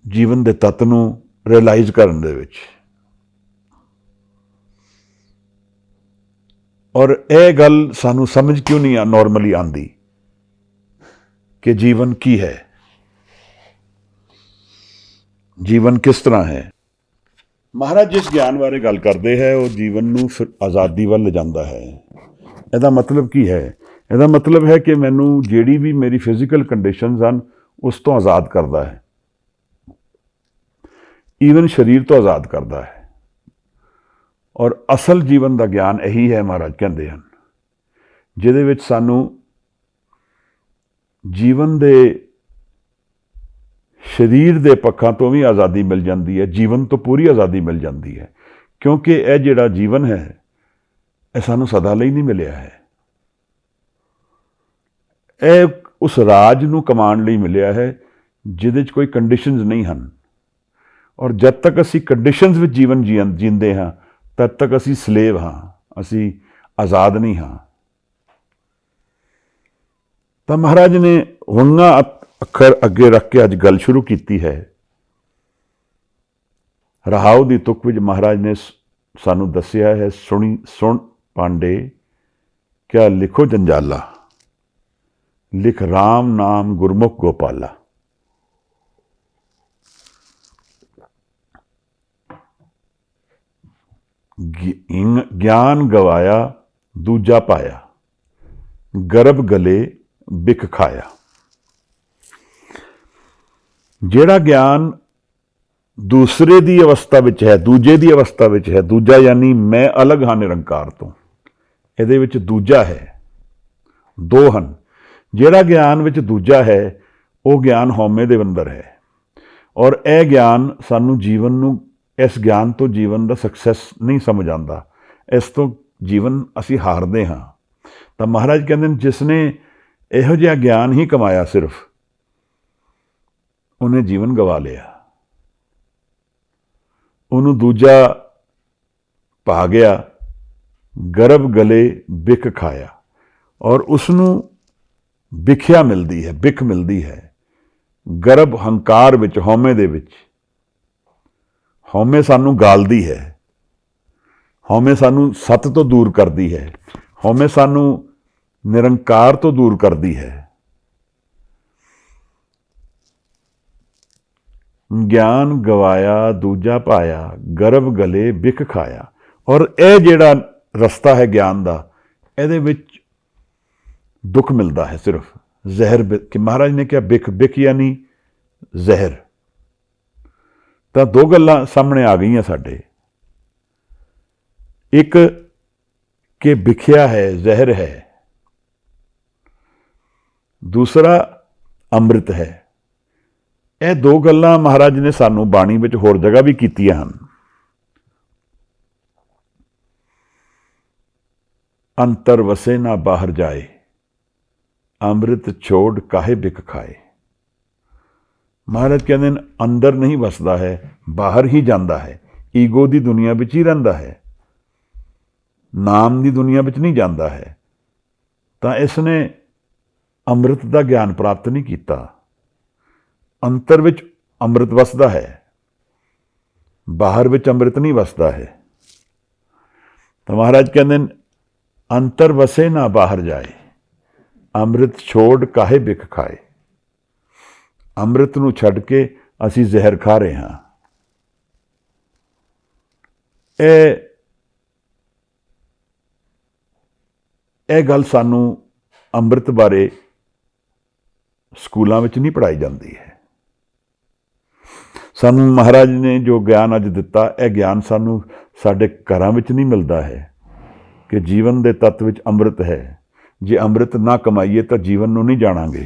ਜੀਵਨ ਦੇ ਤੱਤ ਨੂੰ ਰਿਅਲਾਈਜ਼ ਕਰਨ ਦੇ ਵਿੱਚ? ਔਰ ਇਹ ਗੱਲ ਸਾਨੂੰ ਸਮਝ ਕਿਉਂ ਨਹੀਂ ਨਾਰਮਲੀ ਆਉਂਦੀ ਕਿ ਜੀਵਨ ਕੀ ਹੈ, ਜੀਵਨ ਕਿਸ ਤਰ੍ਹਾਂ ਹੈ? ਮਹਾਰਾਜ ਜਿਸ ਗਿਆਨ ਬਾਰੇ ਗੱਲ ਕਰਦੇ ਹੈ ਉਹ ਜੀਵਨ ਨੂੰ ਫਿਰ ਆਜ਼ਾਦੀ ਵੱਲ ਲਿਜਾਂਦਾ ਹੈ। ਇਹਦਾ ਮਤਲਬ ਕੀ ਹੈ? ਇਹਦਾ ਮਤਲਬ ਹੈ ਕਿ ਮੈਨੂੰ ਜਿਹੜੀ ਵੀ ਮੇਰੀ ਫਿਜ਼ੀਕਲ ਕੰਡੀਸ਼ਨਸ ਹਨ ਉਸ ਤੋਂ ਆਜ਼ਾਦ ਕਰਦਾ ਹੈ, ਈਵਨ ਸਰੀਰ ਤੋਂ ਆਜ਼ਾਦ ਕਰਦਾ ਹੈ। ਔਰ ਅਸਲ ਜੀਵਨ ਦਾ ਗਿਆਨ ਇਹੀ ਹੈ, ਮਹਾਰਾਜ ਕਹਿੰਦੇ ਹਨ, ਜਿਹਦੇ ਵਿੱਚ ਸਾਨੂੰ ਜੀਵਨ ਦੇ ਸਰੀਰ ਦੇ ਪੱਖਾਂ ਤੋਂ ਵੀ ਆਜ਼ਾਦੀ ਮਿਲ ਜਾਂਦੀ ਹੈ, ਜੀਵਨ ਤੋਂ ਪੂਰੀ ਆਜ਼ਾਦੀ ਮਿਲ ਜਾਂਦੀ ਹੈ, ਕਿਉਂਕਿ ਇਹ ਜਿਹੜਾ ਜੀਵਨ ਹੈ ਇਹ ਸਾਨੂੰ ਸਦਾ ਲਈ ਨਹੀਂ ਮਿਲਿਆ ਹੈ। ਇਹ ਉਸ ਰਾਜ ਨੂੰ ਕਮਾਉਣ ਲਈ ਮਿਲਿਆ ਹੈ ਜਿਹਦੇ 'ਚ ਕੋਈ ਕੰਡੀਸ਼ਨਸ ਨਹੀਂ ਹਨ। ਔਰ ਜਦ ਤੱਕ ਅਸੀਂ ਕੰਡੀਸ਼ਨਸ ਵਿੱਚ ਜੀਵਨ ਜੀਂਦੇ ਹਾਂ ਤਦ ਤੱਕ ਅਸੀਂ ਸਲੇਵ ਹਾਂ, ਅਸੀਂ ਆਜ਼ਾਦ ਨਹੀਂ ਹਾਂ। ਤਾਂ ਮਹਾਰਾਜ ਨੇ ਵੰਗਾਂ ਅੱਖਰ ਅੱਗੇ ਰੱਖ ਕੇ ਅੱਜ ਗੱਲ ਸ਼ੁਰੂ ਕੀਤੀ ਹੈ। ਰਹਾਉ ਦੀ ਤੁਕ ਵਿੱਚ ਮਹਾਰਾਜ ਨੇ ਸਾਨੂੰ ਦੱਸਿਆ ਹੈ, ਸੁਣ ਪਾਂਡੇ ਕਿਆ ਲਿਖੋ ਜੰਜਾਲਾ, ਲਿਖ ਰਾਮ ਨਾਮ ਗੁਰਮੁਖ ਗੋਪਾਲਾ। ਗਿਆਨ ਗਵਾਇਆ ਦੂਜਾ ਪਾਇਆ, ਗਰਭ ਗਲੇ ਬਿਖ ਖਾਇਆ। ਜਿਹੜਾ ਗਿਆਨ ਦੂਸਰੇ ਦੀ ਅਵਸਥਾ ਵਿੱਚ ਹੈ, ਦੂਜੇ ਦੀ ਅਵਸਥਾ ਵਿੱਚ ਹੈ, ਦੂਜਾ ਯਾਨੀ ਮੈਂ ਅਲੱਗ ਹਾਂ ਨਿਰੰਕਾਰ ਤੋਂ, ਇਹਦੇ ਵਿੱਚ ਦੂਜਾ ਹੈ, ਦੋ ਹਨ। ਜਿਹੜਾ ਗਿਆਨ ਵਿੱਚ ਦੂਜਾ ਹੈ ਉਹ ਗਿਆਨ ਹਉਮੈ ਦੇ ਅੰਦਰ ਹੈ। ਔਰ ਇਹ ਗਿਆਨ ਸਾਨੂੰ ਜੀਵਨ ਨੂੰ ਇਸ ਗਿਆਨ ਤੋਂ ਜੀਵਨ ਦਾ ਸਕਸੈਸ ਨਹੀਂ ਸਮਝ ਆਉਂਦਾ, ਇਸ ਤੋਂ ਜੀਵਨ ਅਸੀਂ ਹਾਰਦੇ ਹਾਂ। ਤਾਂ ਮਹਾਰਾਜ ਕਹਿੰਦੇ ਨੇ ਜਿਸ ਨੇ ਇਹੋ ਜਿਹਾ ਗਿਆਨ ਹੀ ਕਮਾਇਆ ਸਿਰਫ, ਉਹਨੇ ਜੀਵਨ ਗਵਾ ਲਿਆ। ਉਹਨੂੰ ਦੂਜਾ ਪਾ ਗਿਆ, ਗਰਭ ਗਲੇ ਬਿਖ ਖਾਇਆ, ਔਰ ਉਸਨੂੰ ਵਿਖਿਆ ਮਿਲਦੀ ਹੈ, ਬਿਖ ਮਿਲਦੀ ਹੈ। ਗਰਭ ਹੰਕਾਰ ਵਿੱਚ, ਹਉਮੈ ਦੇ ਵਿੱਚ। ਹਉਮੈ ਸਾਨੂੰ ਗਾਲਦੀ ਹੈ, ਹਉਮੈ ਸਾਨੂੰ ਸੱਤ ਤੋਂ ਦੂਰ ਕਰਦੀ ਹੈ, ਹਉਮੈ ਸਾਨੂੰ ਨਿਰੰਕਾਰ ਤੋਂ ਦੂਰ ਕਰਦੀ ਹੈ। ਗਿਆਨ ਗਵਾਇਆ ਦੂਜਾ ਪਾਇਆ, ਗਰਭ ਗਲੇ ਬਿਖ ਖਾਇਆ। ਔਰ ਇਹ ਜਿਹੜਾ ਰਸਤਾ ਹੈ ਗਿਆਨ ਦਾ, ਇਹਦੇ ਵਿੱਚ ਦੁੱਖ ਮਿਲਦਾ ਹੈ ਸਿਰਫ। ਜ਼ਹਿਰ, ਕਿ ਮਹਾਰਾਜ ਨੇ ਕਿਹਾ ਬਿਖ, ਬਿਖ ਯਾਨੀ ਜ਼ਹਿਰ। ਤਾਂ ਦੋ ਗੱਲਾਂ ਸਾਹਮਣੇ ਆ ਗਈਆਂ ਸਾਡੇ, ਇੱਕ ਕਿ ਵਿਖਿਆ ਹੈ, ਜ਼ਹਿਰ ਹੈ, ਦੂਸਰਾ ਅੰਮ੍ਰਿਤ ਹੈ। ਇਹ ਦੋ ਗੱਲਾਂ ਮਹਾਰਾਜ ਨੇ ਸਾਨੂੰ ਬਾਣੀ ਵਿੱਚ ਹੋਰ ਜਗ੍ਹਾ ਵੀ ਕੀਤੀਆਂ ਹਨ। ਅੰਤਰ ਵਸੇ ਨਾ ਬਾਹਰ ਜਾਏ, ਅੰਮ੍ਰਿਤ ਛੋੜ ਕਾਹੇ ਬਿਖ ਖਾਏ। ਮਹਾਰਾਜ ਕਹਿੰਦੇ ਨੇ ਅੰਦਰ ਨਹੀਂ ਵਸਦਾ ਹੈ, ਬਾਹਰ ਹੀ ਜਾਂਦਾ ਹੈ। ਈਗੋ ਦੀ ਦੁਨੀਆ ਵਿੱਚ ਹੀ ਰਹਿੰਦਾ ਹੈ, ਨਾਮ ਦੀ ਦੁਨੀਆ ਵਿੱਚ ਨਹੀਂ ਜਾਂਦਾ ਹੈ। ਤਾਂ ਇਸ ਨੇ ਅੰਮ੍ਰਿਤ ਦਾ ਗਿਆਨ ਪ੍ਰਾਪਤ ਨਹੀਂ ਕੀਤਾ। ਅੰਤਰ ਵਿੱਚ ਅੰਮ੍ਰਿਤ ਵਸਦਾ ਹੈ, ਬਾਹਰ ਵਿੱਚ ਅੰਮ੍ਰਿਤ ਨਹੀਂ ਵਸਦਾ ਹੈ। ਤਾਂ ਮਹਾਰਾਜ ਕਹਿੰਦੇ ਨੇ ਅੰਤਰ ਵਸੇ ਨਾ ਬਾਹਰ ਜਾਏ, ਅੰਮ੍ਰਿਤ ਛੋੜ ਕਾਹੇ ਬਿਖ ਖਾਏ। ਅੰਮ੍ਰਿਤ ਨੂੰ ਛੱਡ ਕੇ ਅਸੀਂ ਜ਼ਹਿਰ ਖਾ ਰਹੇ ਹਾਂ। ਇਹ ਗੱਲ ਸਾਨੂੰ ਅੰਮ੍ਰਿਤ ਬਾਰੇ ਸਕੂਲਾਂ ਵਿੱਚ ਨਹੀਂ ਪੜ੍ਹਾਈ ਜਾਂਦੀ ਹੈ। ਸਾਨੂੰ ਮਹਾਰਾਜ ਨੇ ਜੋ ਗਿਆਨ ਅੱਜ ਦਿੱਤਾ, ਇਹ ਗਿਆਨ ਸਾਨੂੰ ਸਾਡੇ ਘਰਾਂ ਵਿੱਚ ਨਹੀਂ ਮਿਲਦਾ ਹੈ ਕਿ ਜੀਵਨ ਦੇ ਤੱਤ ਵਿੱਚ ਅੰਮ੍ਰਿਤ ਹੈ। ਜੇ ਅੰਮ੍ਰਿਤ ਨਾ ਕਮਾਈਏ ਤਾਂ ਜੀਵਨ ਨੂੰ ਨਹੀਂ ਜਾਣਾਂਗੇ।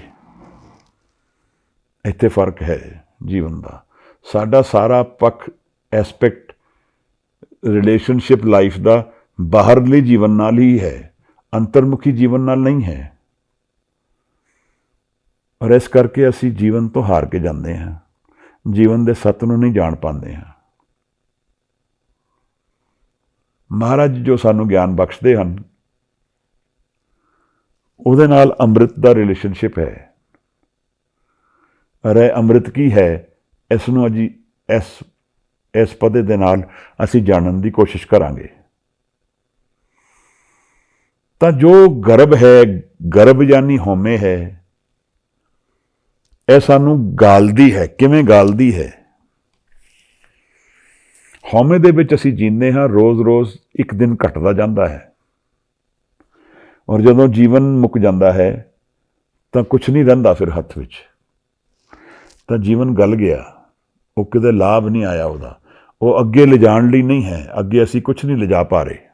ਇੱਥੇ ਫਰਕ ਹੈ ਜੀਵਨ ਦਾ। ਸਾਡਾ ਸਾਰਾ ਪੱਖ, ਐਸਪੈਕਟ ਰਿਲੇਸ਼ਨਸ਼ਿਪ ਲਾਈਫ ਦਾ ਬਾਹਰਲੇ ਜੀਵਨ ਨਾਲ ਹੀ ਹੈ, ਅੰਤਰਮੁਖੀ ਜੀਵਨ ਨਾਲ ਨਹੀਂ ਹੈ। ਔਰ ਇਸ ਕਰਕੇ ਅਸੀਂ ਜੀਵਨ ਤੋਂ ਹਾਰ ਕੇ ਜਾਂਦੇ ਹਾਂ, ਜੀਵਨ ਦੇ ਸੱਤ ਨੂੰ ਨਹੀਂ ਜਾਣ ਪਾਉਂਦੇ ਹਾਂ। ਮਹਾਰਾਜ ਜੋ ਸਾਨੂੰ ਗਿਆਨ ਬਖਸ਼ਦੇ ਹਨ, ਉਹਦੇ ਨਾਲ ਅੰਮ੍ਰਿਤ ਦਾ ਰਿਲੇਸ਼ਨਸ਼ਿਪ ਹੈ। ਔਰ ਇਹ ਅੰਮ੍ਰਿਤ ਕੀ ਹੈ, ਇਸ ਨੂੰ ਅੱਜ ਇਸ ਪਦੇ ਦੇ ਨਾਲ ਅਸੀਂ ਜਾਣਨ ਦੀ ਕੋਸ਼ਿਸ਼ ਕਰਾਂਗੇ। ਤਾਂ ਜੋ ਗਰਭ ਹੈ, ਗਰਭ ਯਾਨੀ ਹਉਮੈ ਹੈ, ਇਹ ਸਾਨੂੰ ਗਾਲਦੀ ਹੈ। ਕਿਵੇਂ ਗਾਲਦੀ ਹੈ? ਹਉਮੈ ਦੇ ਵਿੱਚ ਅਸੀਂ ਜੀਂਦੇ ਹਾਂ, ਰੋਜ਼-ਰੋਜ਼ ਇੱਕ ਦਿਨ ਘਟਦਾ ਜਾਂਦਾ ਹੈ। ਔਰ ਜਦੋਂ ਜੀਵਨ ਮੁੱਕ ਜਾਂਦਾ ਹੈ ਤਾਂ ਕੁਛ ਨਹੀਂ ਰਹਿੰਦਾ ਫਿਰ ਹੱਥ ਵਿੱਚ। ਤਾਂ ਜੀਵਨ ਗਲ ਗਿਆ, ਉਹ ਕਿਤੇ ਲਾਭ ਨਹੀਂ ਆਇਆ ਉਹਦਾ। ਉਹ ਅੱਗੇ ਲਿਜਾਣ ਲਈ ਨਹੀਂ ਹੈ, ਅੱਗੇ ਅਸੀਂ ਕੁਛ ਨਹੀਂ ਲਿਜਾ ਪਾ ਰਹੇ।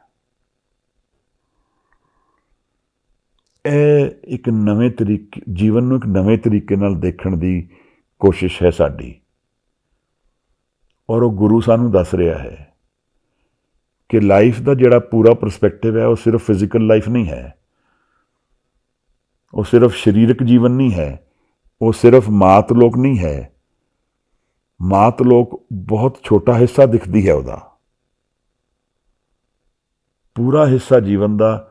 ਇਹ ਇੱਕ ਨਵੇਂ ਤਰੀਕੇ, ਜੀਵਨ ਨੂੰ ਇੱਕ ਨਵੇਂ ਤਰੀਕੇ ਨਾਲ ਦੇਖਣ ਦੀ ਕੋਸ਼ਿਸ਼ ਹੈ ਸਾਡੀ। ਔਰ ਉਹ ਗੁਰੂ ਸਾਨੂੰ ਦੱਸ ਰਿਹਾ ਹੈ ਕਿ ਲਾਈਫ ਦਾ ਜਿਹੜਾ ਪੂਰਾ ਪਰਸਪੈਕਟਿਵ ਹੈ, ਉਹ ਸਿਰਫ ਫਿਜ਼ੀਕਲ ਲਾਈਫ ਨਹੀਂ ਹੈ, ਉਹ ਸਿਰਫ ਸਰੀਰਕ ਜੀਵਨ ਨਹੀਂ ਹੈ, ਉਹ ਸਿਰਫ ਮਾਤ ਲੋਕ ਨਹੀਂ ਹੈ। ਮਾਤ ਲੋਕ ਬਹੁਤ ਛੋਟਾ ਹਿੱਸਾ ਦਿਖਦੀ ਹੈ ਉਹਦਾ। ਪੂਰਾ ਹਿੱਸਾ ਜੀਵਨ ਦਾ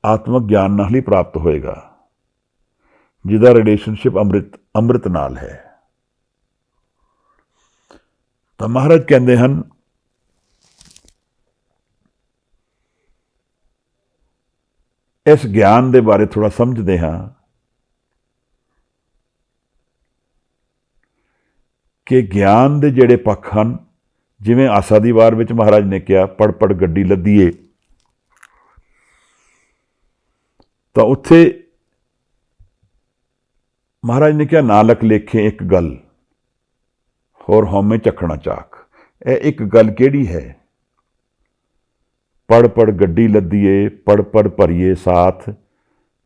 ਆਤਮਕ ਗਿਆਨ ਨਾਲ ਹੀ ਪ੍ਰਾਪਤ ਹੋਏਗਾ, ਜਿਹਦਾ ਰਿਲੇਸ਼ਨਸ਼ਿਪ ਅੰਮ੍ਰਿਤ ਨਾਲ ਹੈ। ਤਾਂ ਮਹਾਰਾਜ ਕਹਿੰਦੇ ਹਨ ਇਸ ਗਿਆਨ ਦੇ ਬਾਰੇ ਥੋੜਾ ਸਮਝਦੇ ਹਾਂ ਕਿ ਗਿਆਨ ਦੇ ਜਿਹੜੇ ਪੱਖ ਹਨ, ਜਿਵੇਂ ਆਸਾ ਦੀ ਵਾਰ ਵਿੱਚ ਮਹਾਰਾਜ ਨੇ ਕਿਹਾ ਪੜ ਪੜ ਗੱਡੀ ਲੱਦੀਏ, ਤਾਂ ਉੱਥੇ ਮਹਾਰਾਜ ਨੇ ਕਿਹਾ ਨਾਨਕ ਲੇਖੇ ਇੱਕ ਗੱਲ ਹੋਰ ਹਉਮੈ ਚੱਖਣਾ ਚਾਕ। ਇਹ ਇੱਕ ਗੱਲ ਕਿਹੜੀ ਹੈ? ਪੜ ਪੜ ਗੱਡੀ ਲੱਦੀਏ, ਪੜ ਪੜ ਭਰੀਏ ਸਾਥ,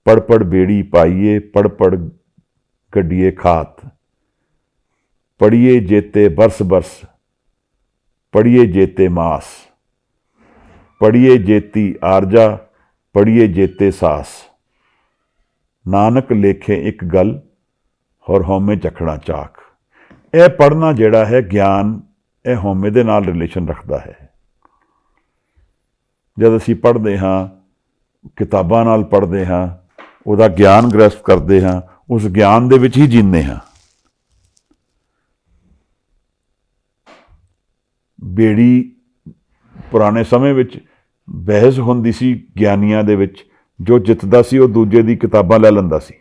ਪੜ ਪੜ ਬੇੜੀ ਪਾਈਏ, ਪੜ ਪੜ ਗੱਡੀਏ ਖਾਤ, ਪੜੀਏ ਜੇਤੇ ਬਰਸ ਬਰਸ, पढ़िए जेते मास, पढ़िए जेती आरजा, पढ़िए जेते सास, नानक लेखे एक गल, और हौमे चखना चाक। यह पढ़ना जिहड़ा है ज्ञान, यह हौमे दे नाल रिलेशन रखता है। जब असीं पढ़ते हाँ, किताबां नाल पढ़ते हाँ, ਉਹਦਾ ਗਿਆਨ ਗ੍ਰਸਤ ਕਰਦੇ ਹਾਂ, ਉਸ ਗਿਆਨ ਦੇ ਵਿੱਚ ਹੀ ਜੀਂਦੇ ਹਾਂ। ਬੇੜੀ ਪੁਰਾਣੇ ਸਮੇਂ ਵਿੱਚ ਬਹਿਸ ਹੁੰਦੀ ਸੀ ਗਿਆਨੀਆਂ ਦੇ ਵਿੱਚ, ਜੋ ਜਿੱਤਦਾ ਸੀ ਉਹ ਦੂਜੇ ਦੀ ਕਿਤਾਬਾਂ ਲੈ ਲੈਂਦਾ ਸੀ,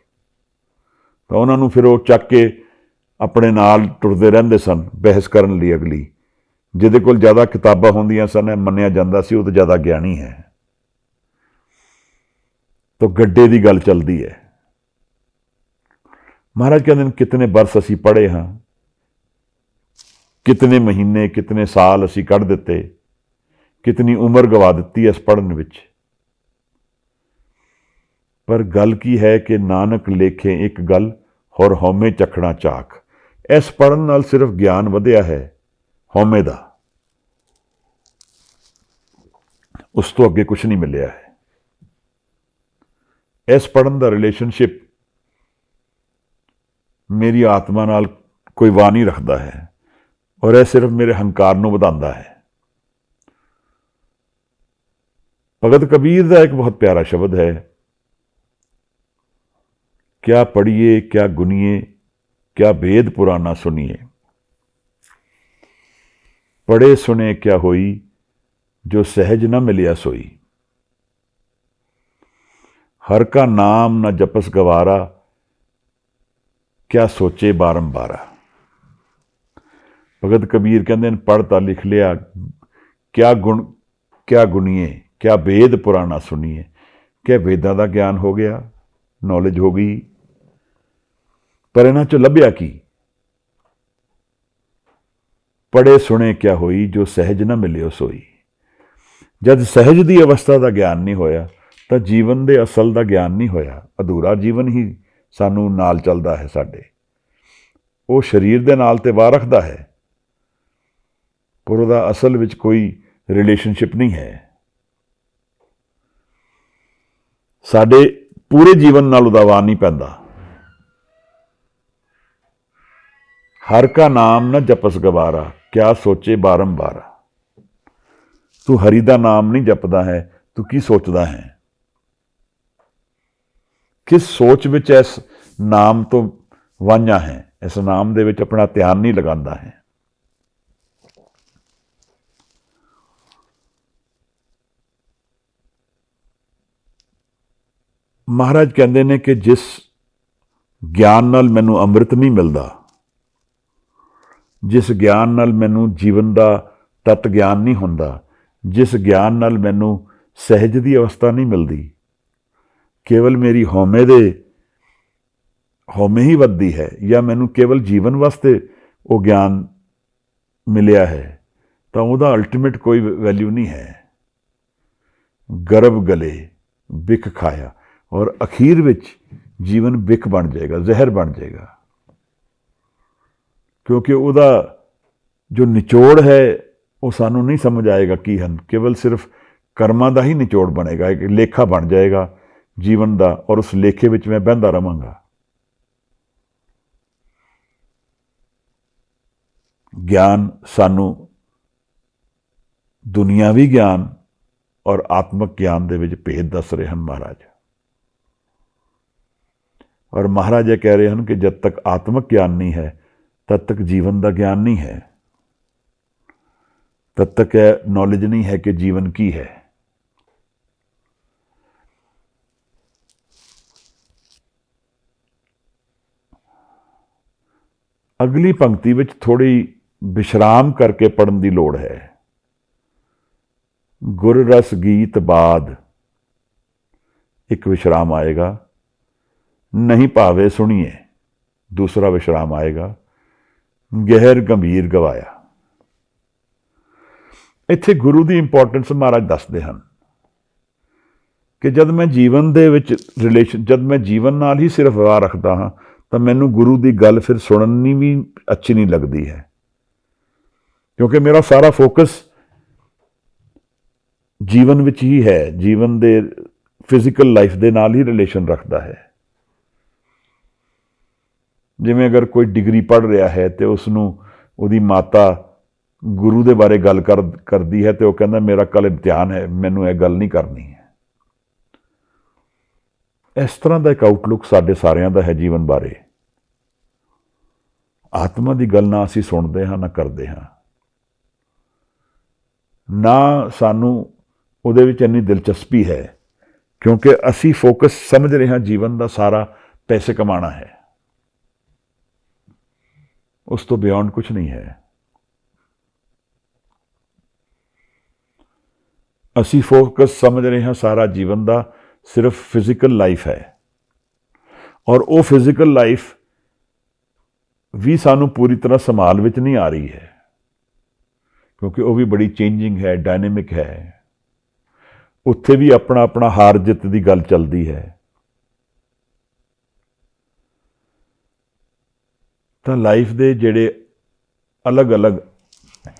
ਤਾਂ ਉਹਨਾਂ ਨੂੰ ਫਿਰ ਉਹ ਚੱਕ ਕੇ ਆਪਣੇ ਨਾਲ ਟੁਰਦੇ ਰਹਿੰਦੇ ਸਨ ਬਹਿਸ ਕਰਨ ਲਈ। ਅਗਲੀ ਜਿਹਦੇ ਕੋਲ ਜ਼ਿਆਦਾ ਕਿਤਾਬਾਂ ਹੁੰਦੀਆਂ ਸਨ, ਮੰਨਿਆ ਜਾਂਦਾ ਸੀ ਉਹ ਤਾਂ ਜ਼ਿਆਦਾ ਗਿਆਨੀ ਹੈ। तो गड्ढे की गल चलती है। महाराज कहते हैं कितने बरस असी पढ़े हाँ, कितने महीने कितने साल असी कढ़ दिते, कितनी उम्र गवा दी इस पढ़न विच। पर गल की है कि नानक लेखे एक गल, और हौमे चखना चाक। इस पढ़न नाल सिर्फ ज्ञान वधिया है, हौमे दा, उस तो अगे कुछ नहीं मिलिया है। इस पढ़न का रिलेशनशिप मेरी आत्मा नाल कोई वाह नहीं रखता है, और यह सिर्फ मेरे हंकार नूं वधांदा है। भगत कबीर का एक बहुत प्यारा शब्द है, क्या पढ़िए क्या गुनिए, क्या वेद पुराना सुनिए। पढ़े सुने क्या होई, जो सहज न मिलिया सोई। हर का नाम न जपस गवारा, क्या सोचे बारंबारा। भगत कबीर कहते हैं पढ़ता लिख लिया, क्या गुणीए, क्या वेद पुराना सुनिए। क्या वेदां का ज्ञान हो गया, नॉलेज हो गई, पर इन्हां चों लभ्या की। पढ़े सुने क्या होई, जो सहज न मिलियो सोई। जब सहज की अवस्था का ज्ञान नहीं होया, तो जीवन के असल का ज्ञान नहीं होया। अधूरा जीवन ही सानू नाल चलता है, साडे वो शरीर दे नाल ते वाह रखता है, पर उसदा असल विच कोई रिलेशनशिप नहीं है। साडे पूरे जीवन नाल उहदा वाह नहीं पैंदा। हर का नाम न जपस गवारा, क्या सोचे बारंबारा। तू हरि का नाम नहीं जपदा है, तू की सोचदा है, किस सोच विच इस नाम तो वाइया है, इस नाम दे विच अपना ध्यान नहीं लगाता है। महाराज कहते हैं कि जिस ज्ञान नाल मैनू अमृत नहीं मिलता, जिस ज्ञान नाल मैनू जीवन का तत्त ज्ञान नहीं होंदा, जिस ज्ञान नाल मैनू सहज की अवस्था नहीं मिलती, केवल मेरी हौमे ही वधदी है, या मैनू केवल जीवन वास्ते वो ज्ञान मिलिया है, तो वह अल्टीमेट कोई वैल्यू नहीं है। गर्भ गले बिख खाया, और अखीर विच जीवन बिख बन जाएगा, जहर बन जाएगा, क्योंकि उसका जो निचोड़ है वो सानू नहीं समझ आएगा की हन। केवल सिर्फ कर्मां का ही निचोड़ बनेगा, एक लेखा बन जाएगा जीवन का, और उस लेखे विच मैं बहंदा रहांगा। ज्ञान सानू दुनियावी ज्ञान और आत्मक ज्ञान दे विच भेद दस रहे हैं महाराज। और महाराज ये कह रहे हैं कि जब तक आत्मक ज्ञान नहीं है, तब तक जीवन का ज्ञान नहीं है, तब तक यह नॉलेज नहीं है कि जीवन की है। अगली पंक्ति विच थोड़ी विश्राम करके पढ़न की लोड़ है। गुर रस गीत बाद एक विश्राम आएगा, नहीं भावे सुनिए दूसरा विश्राम आएगा, गहर गंभीर गवाया। इत्थे गुरु की इंपॉर्टेंस महाराज दसदे हैं कि जब मैं जीवन दे विच रिलेशन, जब मैं जीवन नाल ही सिर्फ वाह रखता हाँ, तो मैनू गुरु की गल फिर सुननी भी अच्छी नहीं लगती है। ਕਿਉਂਕਿ ਮੇਰਾ ਸਾਰਾ ਫੋਕਸ ਜੀਵਨ ਵਿੱਚ ਹੀ ਹੈ, ਜੀਵਨ ਦੇ ਫਿਜ਼ੀਕਲ ਲਾਈਫ ਦੇ ਨਾਲ ਹੀ ਰਿਲੇਸ਼ਨ ਰੱਖਦਾ ਹੈ। ਜਿਵੇਂ ਅਗਰ ਕੋਈ ਡਿਗਰੀ ਪੜ੍ਹ ਰਿਹਾ ਹੈ ਤੇ ਉਸ ਨੂੰ ਉਹਦੀ ਮਾਤਾ ਗੁਰੂ ਦੇ ਬਾਰੇ ਗੱਲ ਕਰਦੀ ਹੈ ਤੇ ਉਹ ਕਹਿੰਦਾ ਮੇਰਾ ਕੱਲ੍ਹ ਇਮਤਿਹਾਨ ਹੈ, ਮੈਨੂੰ ਇਹ ਗੱਲ ਨਹੀਂ ਕਰਨੀ ਹੈ। ਇਸ ਤਰ੍ਹਾਂ ਦਾ ਇੱਕ ਆਊਟਲੁੱਕ ਸਾਡੇ ਸਾਰਿਆਂ ਦਾ ਹੈ ਜੀਵਨ ਬਾਰੇ। ਆਤਮਾ ਦੀ ਗੱਲ ਨਾ ਅਸੀਂ ਸੁਣਦੇ ਹਾਂ ਨਾ ਕਰਦੇ ਹਾਂ, ਨਾ ਸਾਨੂੰ ਉਹਦੇ ਵਿੱਚ ਇੰਨੀ ਦਿਲਚਸਪੀ ਹੈ, ਕਿਉਂਕਿ ਅਸੀਂ ਫੋਕਸ ਸਮਝ ਰਹੇ ਹਾਂ ਜੀਵਨ ਦਾ ਸਾਰਾ ਪੈਸੇ ਕਮਾਉਣਾ ਹੈ, ਉਸ ਤੋਂ ਬਿਯੋਂਡ ਕੁਝ ਨਹੀਂ ਹੈ। ਅਸੀਂ ਫੋਕਸ ਸਮਝ ਰਹੇ ਹਾਂ ਸਾਰਾ ਜੀਵਨ ਦਾ ਸਿਰਫ ਫਿਜ਼ੀਕਲ ਲਾਈਫ ਹੈ, ਔਰ ਉਹ ਫਿਜ਼ੀਕਲ ਲਾਈਫ ਵੀ ਸਾਨੂੰ ਪੂਰੀ ਤਰ੍ਹਾਂ ਸੰਭਾਲ ਵਿੱਚ ਨਹੀਂ ਆ ਰਹੀ ਹੈ, ਕਿਉਂਕਿ ਉਹ ਵੀ ਬੜੀ ਚੇਂਜਿੰਗ ਹੈ, ਡਾਇਨਾਮਿਕ ਹੈ। ਉੱਥੇ ਵੀ ਆਪਣਾ ਆਪਣਾ ਹਾਰ ਜਿੱਤ ਦੀ ਗੱਲ ਚੱਲਦੀ ਹੈ। ਤਾਂ ਲਾਈਫ ਦੇ ਜਿਹੜੇ ਅਲੱਗ-ਅਲੱਗ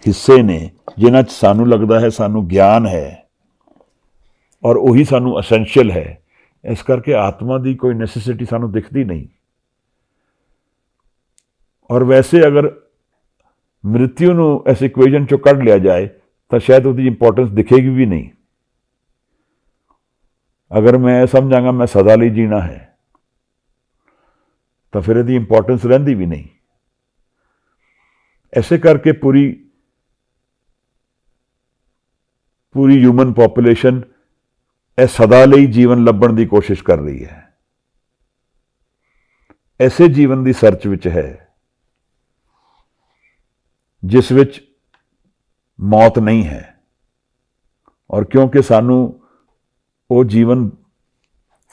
ਹਿੱਸੇ ਨੇ ਜਿਨ੍ਹਾਂ 'ਚ ਸਾਨੂੰ ਲੱਗਦਾ ਹੈ ਸਾਨੂੰ ਗਿਆਨ ਹੈ ਔਰ ਉਹੀ ਸਾਨੂੰ ਅਸੈਂਸ਼ੀਅਲ ਹੈ, ਇਸ ਕਰਕੇ ਆਤਮਾ ਦੀ ਕੋਈ ਨੈਸੈਸਿਟੀ ਸਾਨੂੰ ਦਿਖਦੀ ਨਹੀਂ। ਔਰ ਵੈਸੇ ਅਗਰ ਮ੍ਰਿਤਿੂ ਨੂੰ ਇਸ ਇਕੁਏਸ਼ਨ 'ਚੋਂ ਕੱਢ ਲਿਆ ਜਾਏ ਤਾਂ ਸ਼ਾਇਦ ਉਹਦੀ ਇੰਪੋਰਟੈਂਸ ਦਿਖੇਗੀ ਵੀ ਨਹੀਂ। ਅਗਰ ਮੈਂ ਇਹ ਸਮਝਾਂਗਾ ਮੈਂ ਸਦਾ ਲਈ ਜੀਣਾ ਹੈ ਤਾਂ ਫਿਰ ਇਹਦੀ ਇੰਪੋਰਟੈਂਸ ਰਹਿੰਦੀ ਵੀ ਨਹੀਂ। ਐਸੇ ਕਰਕੇ ਪੂਰੀ ਹਿਊਮਨ ਪੋਪੂਲੇਸ਼ਨ ਇਹ ਸਦਾ ਲਈ ਜੀਵਨ ਲੱਭਣ ਦੀ ਕੋਸ਼ਿਸ਼ ਕਰ ਰਹੀ ਹੈ, ਐਸੇ ਜੀਵਨ ਦੀ ਸਰਚ ਵਿੱਚ ਹੈ ਜਿਸ ਵਿੱਚ ਮੌਤ ਨਹੀਂ ਹੈ। ਔਰ ਕਿਉਂਕਿ ਸਾਨੂੰ ਉਹ ਜੀਵਨ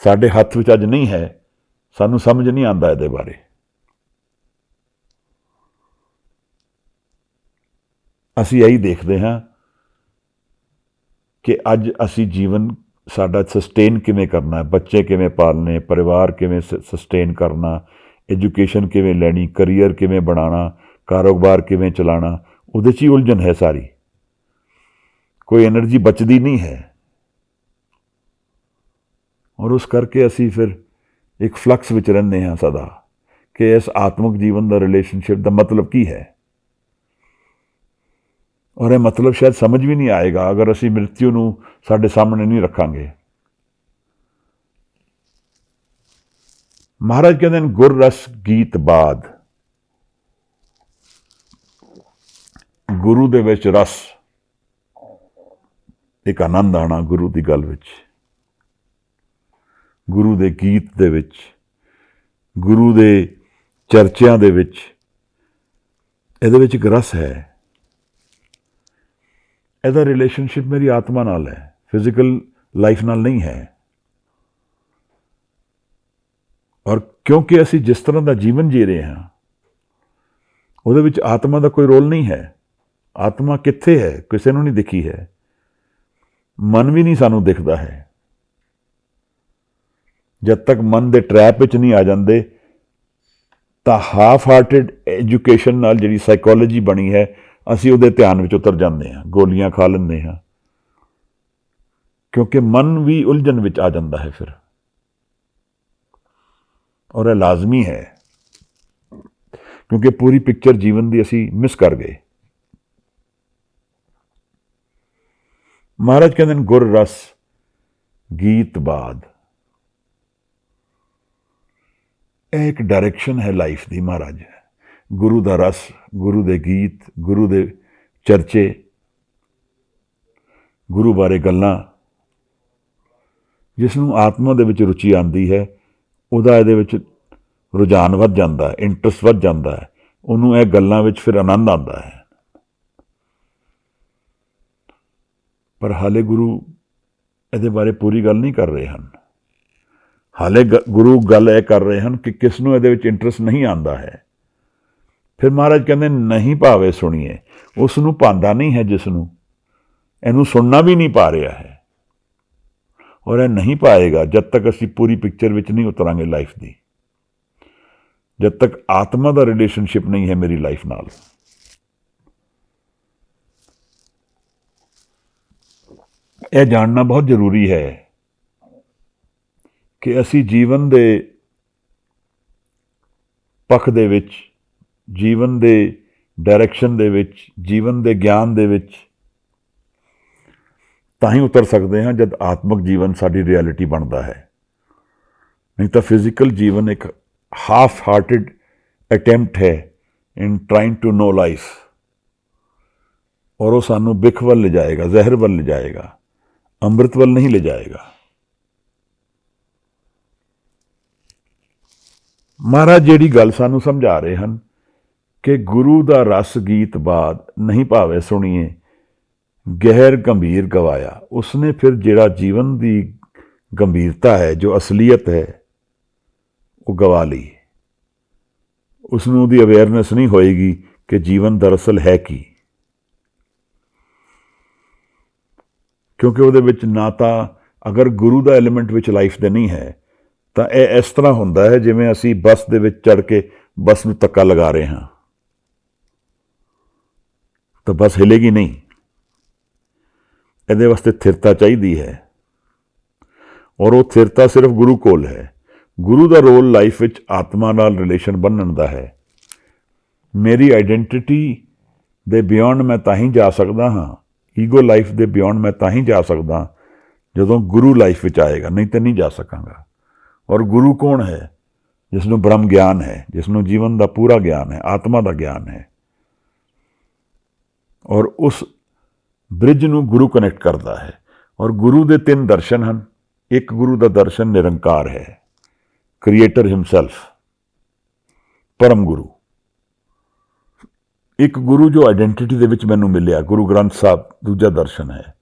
ਸਾਡੇ ਹੱਥ ਵਿੱਚ ਅੱਜ ਨਹੀਂ ਹੈ, ਸਾਨੂੰ ਸਮਝ ਨਹੀਂ ਆਉਂਦਾ ਇਹਦੇ ਬਾਰੇ। ਅਸੀਂ ਇਹੀ ਦੇਖਦੇ ਹਾਂ ਕਿ ਅੱਜ ਅਸੀਂ ਜੀਵਨ ਸਾਡਾ ਸਸਟੇਨ ਕਿਵੇਂ ਕਰਨਾ ਹੈ, ਬੱਚੇ ਕਿਵੇਂ ਪਾਲਣੇ, ਪਰਿਵਾਰ ਕਿਵੇਂ ਸਸਟੇਨ ਕਰਨਾ, ਐਜੂਕੇਸ਼ਨ ਕਿਵੇਂ ਲੈਣੀ, ਕਰੀਅਰ ਕਿਵੇਂ ਬਣਾਉਣਾ, ਕਾਰੋਬਾਰ ਕਿਵੇਂ ਚਲਾਉਣਾ, ਉਹਦੇ 'ਚ ਹੀ ਉਲਝਣ ਹੈ ਸਾਰੀ। ਕੋਈ ਐਨਰਜੀ ਬਚਦੀ ਨਹੀਂ ਹੈ ਔਰ ਉਸ ਕਰਕੇ ਅਸੀਂ ਫਿਰ ਇੱਕ ਫਲਕਸ ਵਿੱਚ ਰਹਿੰਦੇ ਹਾਂ ਸਦਾ ਕਿ ਇਸ ਆਤਮਿਕ ਜੀਵਨ ਦਾ ਰਿਲੇਸ਼ਨਸ਼ਿਪ ਦਾ ਮਤਲਬ ਕੀ ਹੈ। ਔਰ ਇਹ ਮਤਲਬ ਸ਼ਾਇਦ ਸਮਝ ਵੀ ਨਹੀਂ ਆਏਗਾ ਅਗਰ ਅਸੀਂ ਮ੍ਰਿਤਿੂ ਨੂੰ ਸਾਡੇ ਸਾਹਮਣੇ ਨਹੀਂ ਰੱਖਾਂਗੇ। ਮਹਾਰਾਜ ਕਹਿੰਦੇ ਨੇ ਗੁਰ ਰਸ ਗੀਤ ਬਾਦ, ਗੁਰੂ ਦੇ ਵਿੱਚ ਰਸ, ਇੱਕ ਆਨੰਦ ਆਉਣਾ ਗੁਰੂ ਦੀ ਗੱਲ ਵਿੱਚ, ਗੁਰੂ ਦੇ ਗੀਤ ਦੇ ਵਿੱਚ, ਗੁਰੂ ਦੇ ਚਰਚਿਆਂ ਦੇ ਵਿੱਚ, ਇਹਦੇ ਵਿੱਚ ਇੱਕ ਰਸ ਹੈ। ਇਹਦਾ ਰਿਲੇਸ਼ਨਸ਼ਿਪ ਮੇਰੀ ਆਤਮਾ ਨਾਲ ਹੈ, ਫਿਜ਼ੀਕਲ ਲਾਈਫ ਨਾਲ ਨਹੀਂ ਹੈ। ਔਰ ਕਿਉਂਕਿ ਅਸੀਂ ਜਿਸ ਤਰ੍ਹਾਂ ਦਾ ਜੀਵਨ ਜੀ ਰਹੇ ਹਾਂ ਉਹਦੇ ਵਿੱਚ ਆਤਮਾ ਦਾ ਕੋਈ ਰੋਲ ਨਹੀਂ ਹੈ। ਆਤਮਾ ਕਿੱਥੇ ਹੈ ਕਿਸੇ ਨੂੰ ਨਹੀਂ ਦਿਖੀ ਹੈ, ਮਨ ਵੀ ਨਹੀਂ ਸਾਨੂੰ ਦਿਖਦਾ ਹੈ। ਜਦ ਤੱਕ ਮਨ ਦੇ ਟਰੈਪ ਵਿੱਚ ਨਹੀਂ ਆ ਜਾਂਦੇ ਤਾਂ ਹਾਫ ਹਾਰਟਡ ਐਜੂਕੇਸ਼ਨ ਨਾਲ ਜਿਹੜੀ ਸਾਈਕੋਲੋਜੀ ਬਣੀ ਹੈ ਅਸੀਂ ਉਹਦੇ ਧਿਆਨ ਵਿੱਚ ਉਤਰ ਜਾਂਦੇ ਹਾਂ, ਗੋਲੀਆਂ ਖਾ ਲੈਂਦੇ ਹਾਂ, ਕਿਉਂਕਿ ਮਨ ਵੀ ਉਲਝਣ ਵਿੱਚ ਆ ਜਾਂਦਾ ਹੈ ਫਿਰ। ਔਰ ਇਹ ਲਾਜ਼ਮੀ ਹੈ ਕਿਉਂਕਿ ਪੂਰੀ ਪਿਕਚਰ ਜੀਵਨ ਦੀ ਅਸੀਂ ਮਿਸ ਕਰ ਗਏ। ਮਹਾਰਾਜ ਕਹਿੰਦੇ ਨੇ ਗੁਰ ਰਸ ਗੀਤ ਬਾਦ, ਇਹ ਇੱਕ ਡਾਇਰੈਕਸ਼ਨ ਹੈ ਲਾਈਫ ਦੀ। ਮਹਾਰਾਜ ਗੁਰੂ ਦਾ ਰਸ, ਗੁਰੂ ਦੇ ਗੀਤ, ਗੁਰੂ ਦੇ ਚਰਚੇ, ਗੁਰੂ ਬਾਰੇ ਗੱਲਾਂ, ਜਿਸ ਨੂੰ ਆਤਮਾ ਦੇ ਵਿੱਚ ਰੁਚੀ ਆਉਂਦੀ ਹੈ ਉਹਦਾ ਇਹਦੇ ਵਿੱਚ ਰੁਝਾਨ ਵੱਧ ਜਾਂਦਾ ਹੈ, ਇੰਟਰਸਟ ਵੱਧ ਜਾਂਦਾ ਹੈ, ਉਹਨੂੰ ਇਹ ਗੱਲਾਂ ਵਿੱਚ ਫਿਰ ਆਨੰਦ ਆਉਂਦਾ ਹੈ। ਪਰ ਹਾਲੇ ਗੁਰੂ ਇਹਦੇ ਬਾਰੇ ਪੂਰੀ ਗੱਲ ਨਹੀਂ ਕਰ ਰਹੇ ਹਨ। ਹਾਲੇ ਗੁਰੂ ਗੱਲ ਇਹ ਕਰ ਰਹੇ ਹਨ ਕਿ ਕਿਸ ਨੂੰ ਇਹਦੇ ਵਿੱਚ ਇੰਟਰਸਟ ਨਹੀਂ ਆਉਂਦਾ ਹੈ। ਫਿਰ ਮਹਾਰਾਜ ਕਹਿੰਦੇ ਨਹੀਂ ਭਾਵੇਂ ਸੁਣੀਏ, ਉਸ ਨੂੰ ਭਾਉਂਦਾ ਨਹੀਂ ਹੈ ਜਿਸ ਨੂੰ, ਇਹਨੂੰ ਸੁਣਨਾ ਵੀ ਨਹੀਂ ਪਾ ਰਿਹਾ ਹੈ। ਔਰ ਇਹ ਨਹੀਂ ਪਾਏਗਾ ਜਦ ਤੱਕ ਅਸੀਂ ਪੂਰੀ ਪਿਕਚਰ ਵਿੱਚ ਨਹੀਂ ਉਤਰਾਂਗੇ ਲਾਈਫ ਦੀ, ਜਦ ਤੱਕ ਆਤਮਾ ਦਾ ਰਿਲੇਸ਼ਨਸ਼ਿਪ ਨਹੀਂ ਹੈ ਮੇਰੀ ਲਾਈਫ ਨਾਲ। ਇਹ ਜਾਣਨਾ ਬਹੁਤ ਜ਼ਰੂਰੀ ਹੈ ਕਿ ਅਸੀਂ ਜੀਵਨ ਦੇ ਪੱਖ ਦੇ ਵਿੱਚ, ਜੀਵਨ ਦੇ ਡਾਇਰੈਕਸ਼ਨ ਦੇ ਵਿੱਚ, ਜੀਵਨ ਦੇ ਗਿਆਨ ਦੇ ਵਿੱਚ ਤਾਂ ਹੀ ਉਤਰ ਸਕਦੇ ਹਾਂ ਜਦ ਆਤਮਿਕ ਜੀਵਨ ਸਾਡੀ ਰਿਐਲਿਟੀ ਬਣਦਾ ਹੈ। ਨਹੀਂ ਤਾਂ ਫਿਜ਼ੀਕਲ ਜੀਵਨ ਇੱਕ ਹਾਫ ਹਾਰਟਿਡ ਅਟੈਂਪਟ ਹੈ ਇਨ ਟਰਾਈਂਗ ਟੂ ਨੋ ਲਾਈਫ, ਔਰ ਉਹ ਸਾਨੂੰ ਬਿਖ ਵੱਲ ਲਿਜਾਏਗਾ, ਜ਼ਹਿਰ ਵੱਲ ਲਿਜਾਏਗਾ, ਅੰਮ੍ਰਿਤ ਵੱਲ ਨਹੀਂ ਲਿਜਾਏਗਾ। ਮਹਾਰਾਜ ਜਿਹੜੀ ਗੱਲ ਸਾਨੂੰ ਸਮਝਾ ਰਹੇ ਹਨ ਕਿ ਗੁਰੂ ਦਾ ਰਸ ਗੀਤ ਬਾਦ ਨਹੀਂ ਭਾਵੇਂ ਸੁਣੀਏ, ਗਹਿਰ ਗੰਭੀਰ ਗਵਾਇਆ। ਉਸਨੇ ਫਿਰ ਜਿਹੜਾ ਜੀਵਨ ਦੀ ਗੰਭੀਰਤਾ ਹੈ, ਜੋ ਅਸਲੀਅਤ ਹੈ, ਉਹ ਗਵਾ ਲਈ। ਉਸਨੂੰ ਉਹਦੀ ਅਵੇਅਰਨੈਸ ਨਹੀਂ ਹੋਏਗੀ ਕਿ ਜੀਵਨ ਦਰਅਸਲ ਹੈ ਕੀ, ਕਿਉਂਕਿ ਉਹਦੇ ਵਿੱਚ ਨਾ ਤਾਂ ਅਗਰ ਗੁਰੂ ਦਾ ਐਲੀਮੈਂਟ ਵਿੱਚ ਲਾਈਫ ਦੇ ਨਹੀਂ ਹੈ ਤਾਂ ਇਹ ਇਸ ਤਰ੍ਹਾਂ ਹੁੰਦਾ ਹੈ ਜਿਵੇਂ ਅਸੀਂ ਬੱਸ ਦੇ ਵਿੱਚ ਚੜ੍ਹ ਕੇ ਬੱਸ ਨੂੰ ਧੱਕਾ ਲਗਾ ਰਹੇ ਹਾਂ, ਤਾਂ ਬੱਸ ਹਿਲੇਗੀ ਨਹੀਂ। ਇਹਦੇ ਵਾਸਤੇ ਸਥਿਰਤਾ ਚਾਹੀਦੀ ਹੈ, ਔਰ ਉਹ ਸਥਿਰਤਾ ਸਿਰਫ ਗੁਰੂ ਕੋਲ ਹੈ। ਗੁਰੂ ਦਾ ਰੋਲ ਲਾਈਫ ਵਿੱਚ ਆਤਮਾ ਨਾਲ ਰਿਲੇਸ਼ਨ ਬੰਨਣ ਦਾ ਹੈ। ਮੇਰੀ ਆਈਡੈਂਟੀਟੀ ਦੇ ਬਿਯੋਂਡ ਮੈਂ ਤਾਂ ਹੀ ਜਾ ਸਕਦਾ ਹਾਂ, ਈਗੋ ਲਾਈਫ ਦੇ ਬਿਯੋਂਡ ਮੈਂ ਤਾਂ ਹੀ ਜਾ ਸਕਦਾ ਜਦੋਂ ਗੁਰੂ ਲਾਈਫ ਵਿੱਚ ਆਏਗਾ, ਨਹੀਂ ਤਾਂ ਨਹੀਂ ਜਾ ਸਕਾਂਗਾ। ਔਰ ਗੁਰੂ ਕੌਣ ਹੈ? ਜਿਸ ਨੂੰ ਬ੍ਰਹਮ ਗਿਆਨ ਹੈ, ਜਿਸ ਨੂੰ ਜੀਵਨ ਦਾ ਪੂਰਾ ਗਿਆਨ ਹੈ, ਆਤਮਾ ਦਾ ਗਿਆਨ ਹੈ। ਔਰ ਉਸ ਬ੍ਰਿਜ ਨੂੰ ਗੁਰੂ ਕਨੈਕਟ ਕਰਦਾ ਹੈ। ਔਰ ਗੁਰੂ ਦੇ 3 ਦਰਸ਼ਨ ਹਨ। ਇੱਕ ਗੁਰੂ ਦਾ ਦਰਸ਼ਨ ਨਿਰੰਕਾਰ ਹੈ, ਕ੍ਰੀਏਟਰ ਹਿਮਸੈਲਫ, ਪਰਮ ਗੁਰੂ। ਇੱਕ ਗੁਰੂ ਜੋ ਆਈਡੈਂਟਿਟੀ ਦੇ ਵਿੱਚ ਮੈਨੂੰ ਮਿਲਿਆ, ਗੁਰੂ ਗ੍ਰੰਥ ਸਾਹਿਬ, ਦੂਜਾ ਦਰਸ਼ਨ ਹੈ।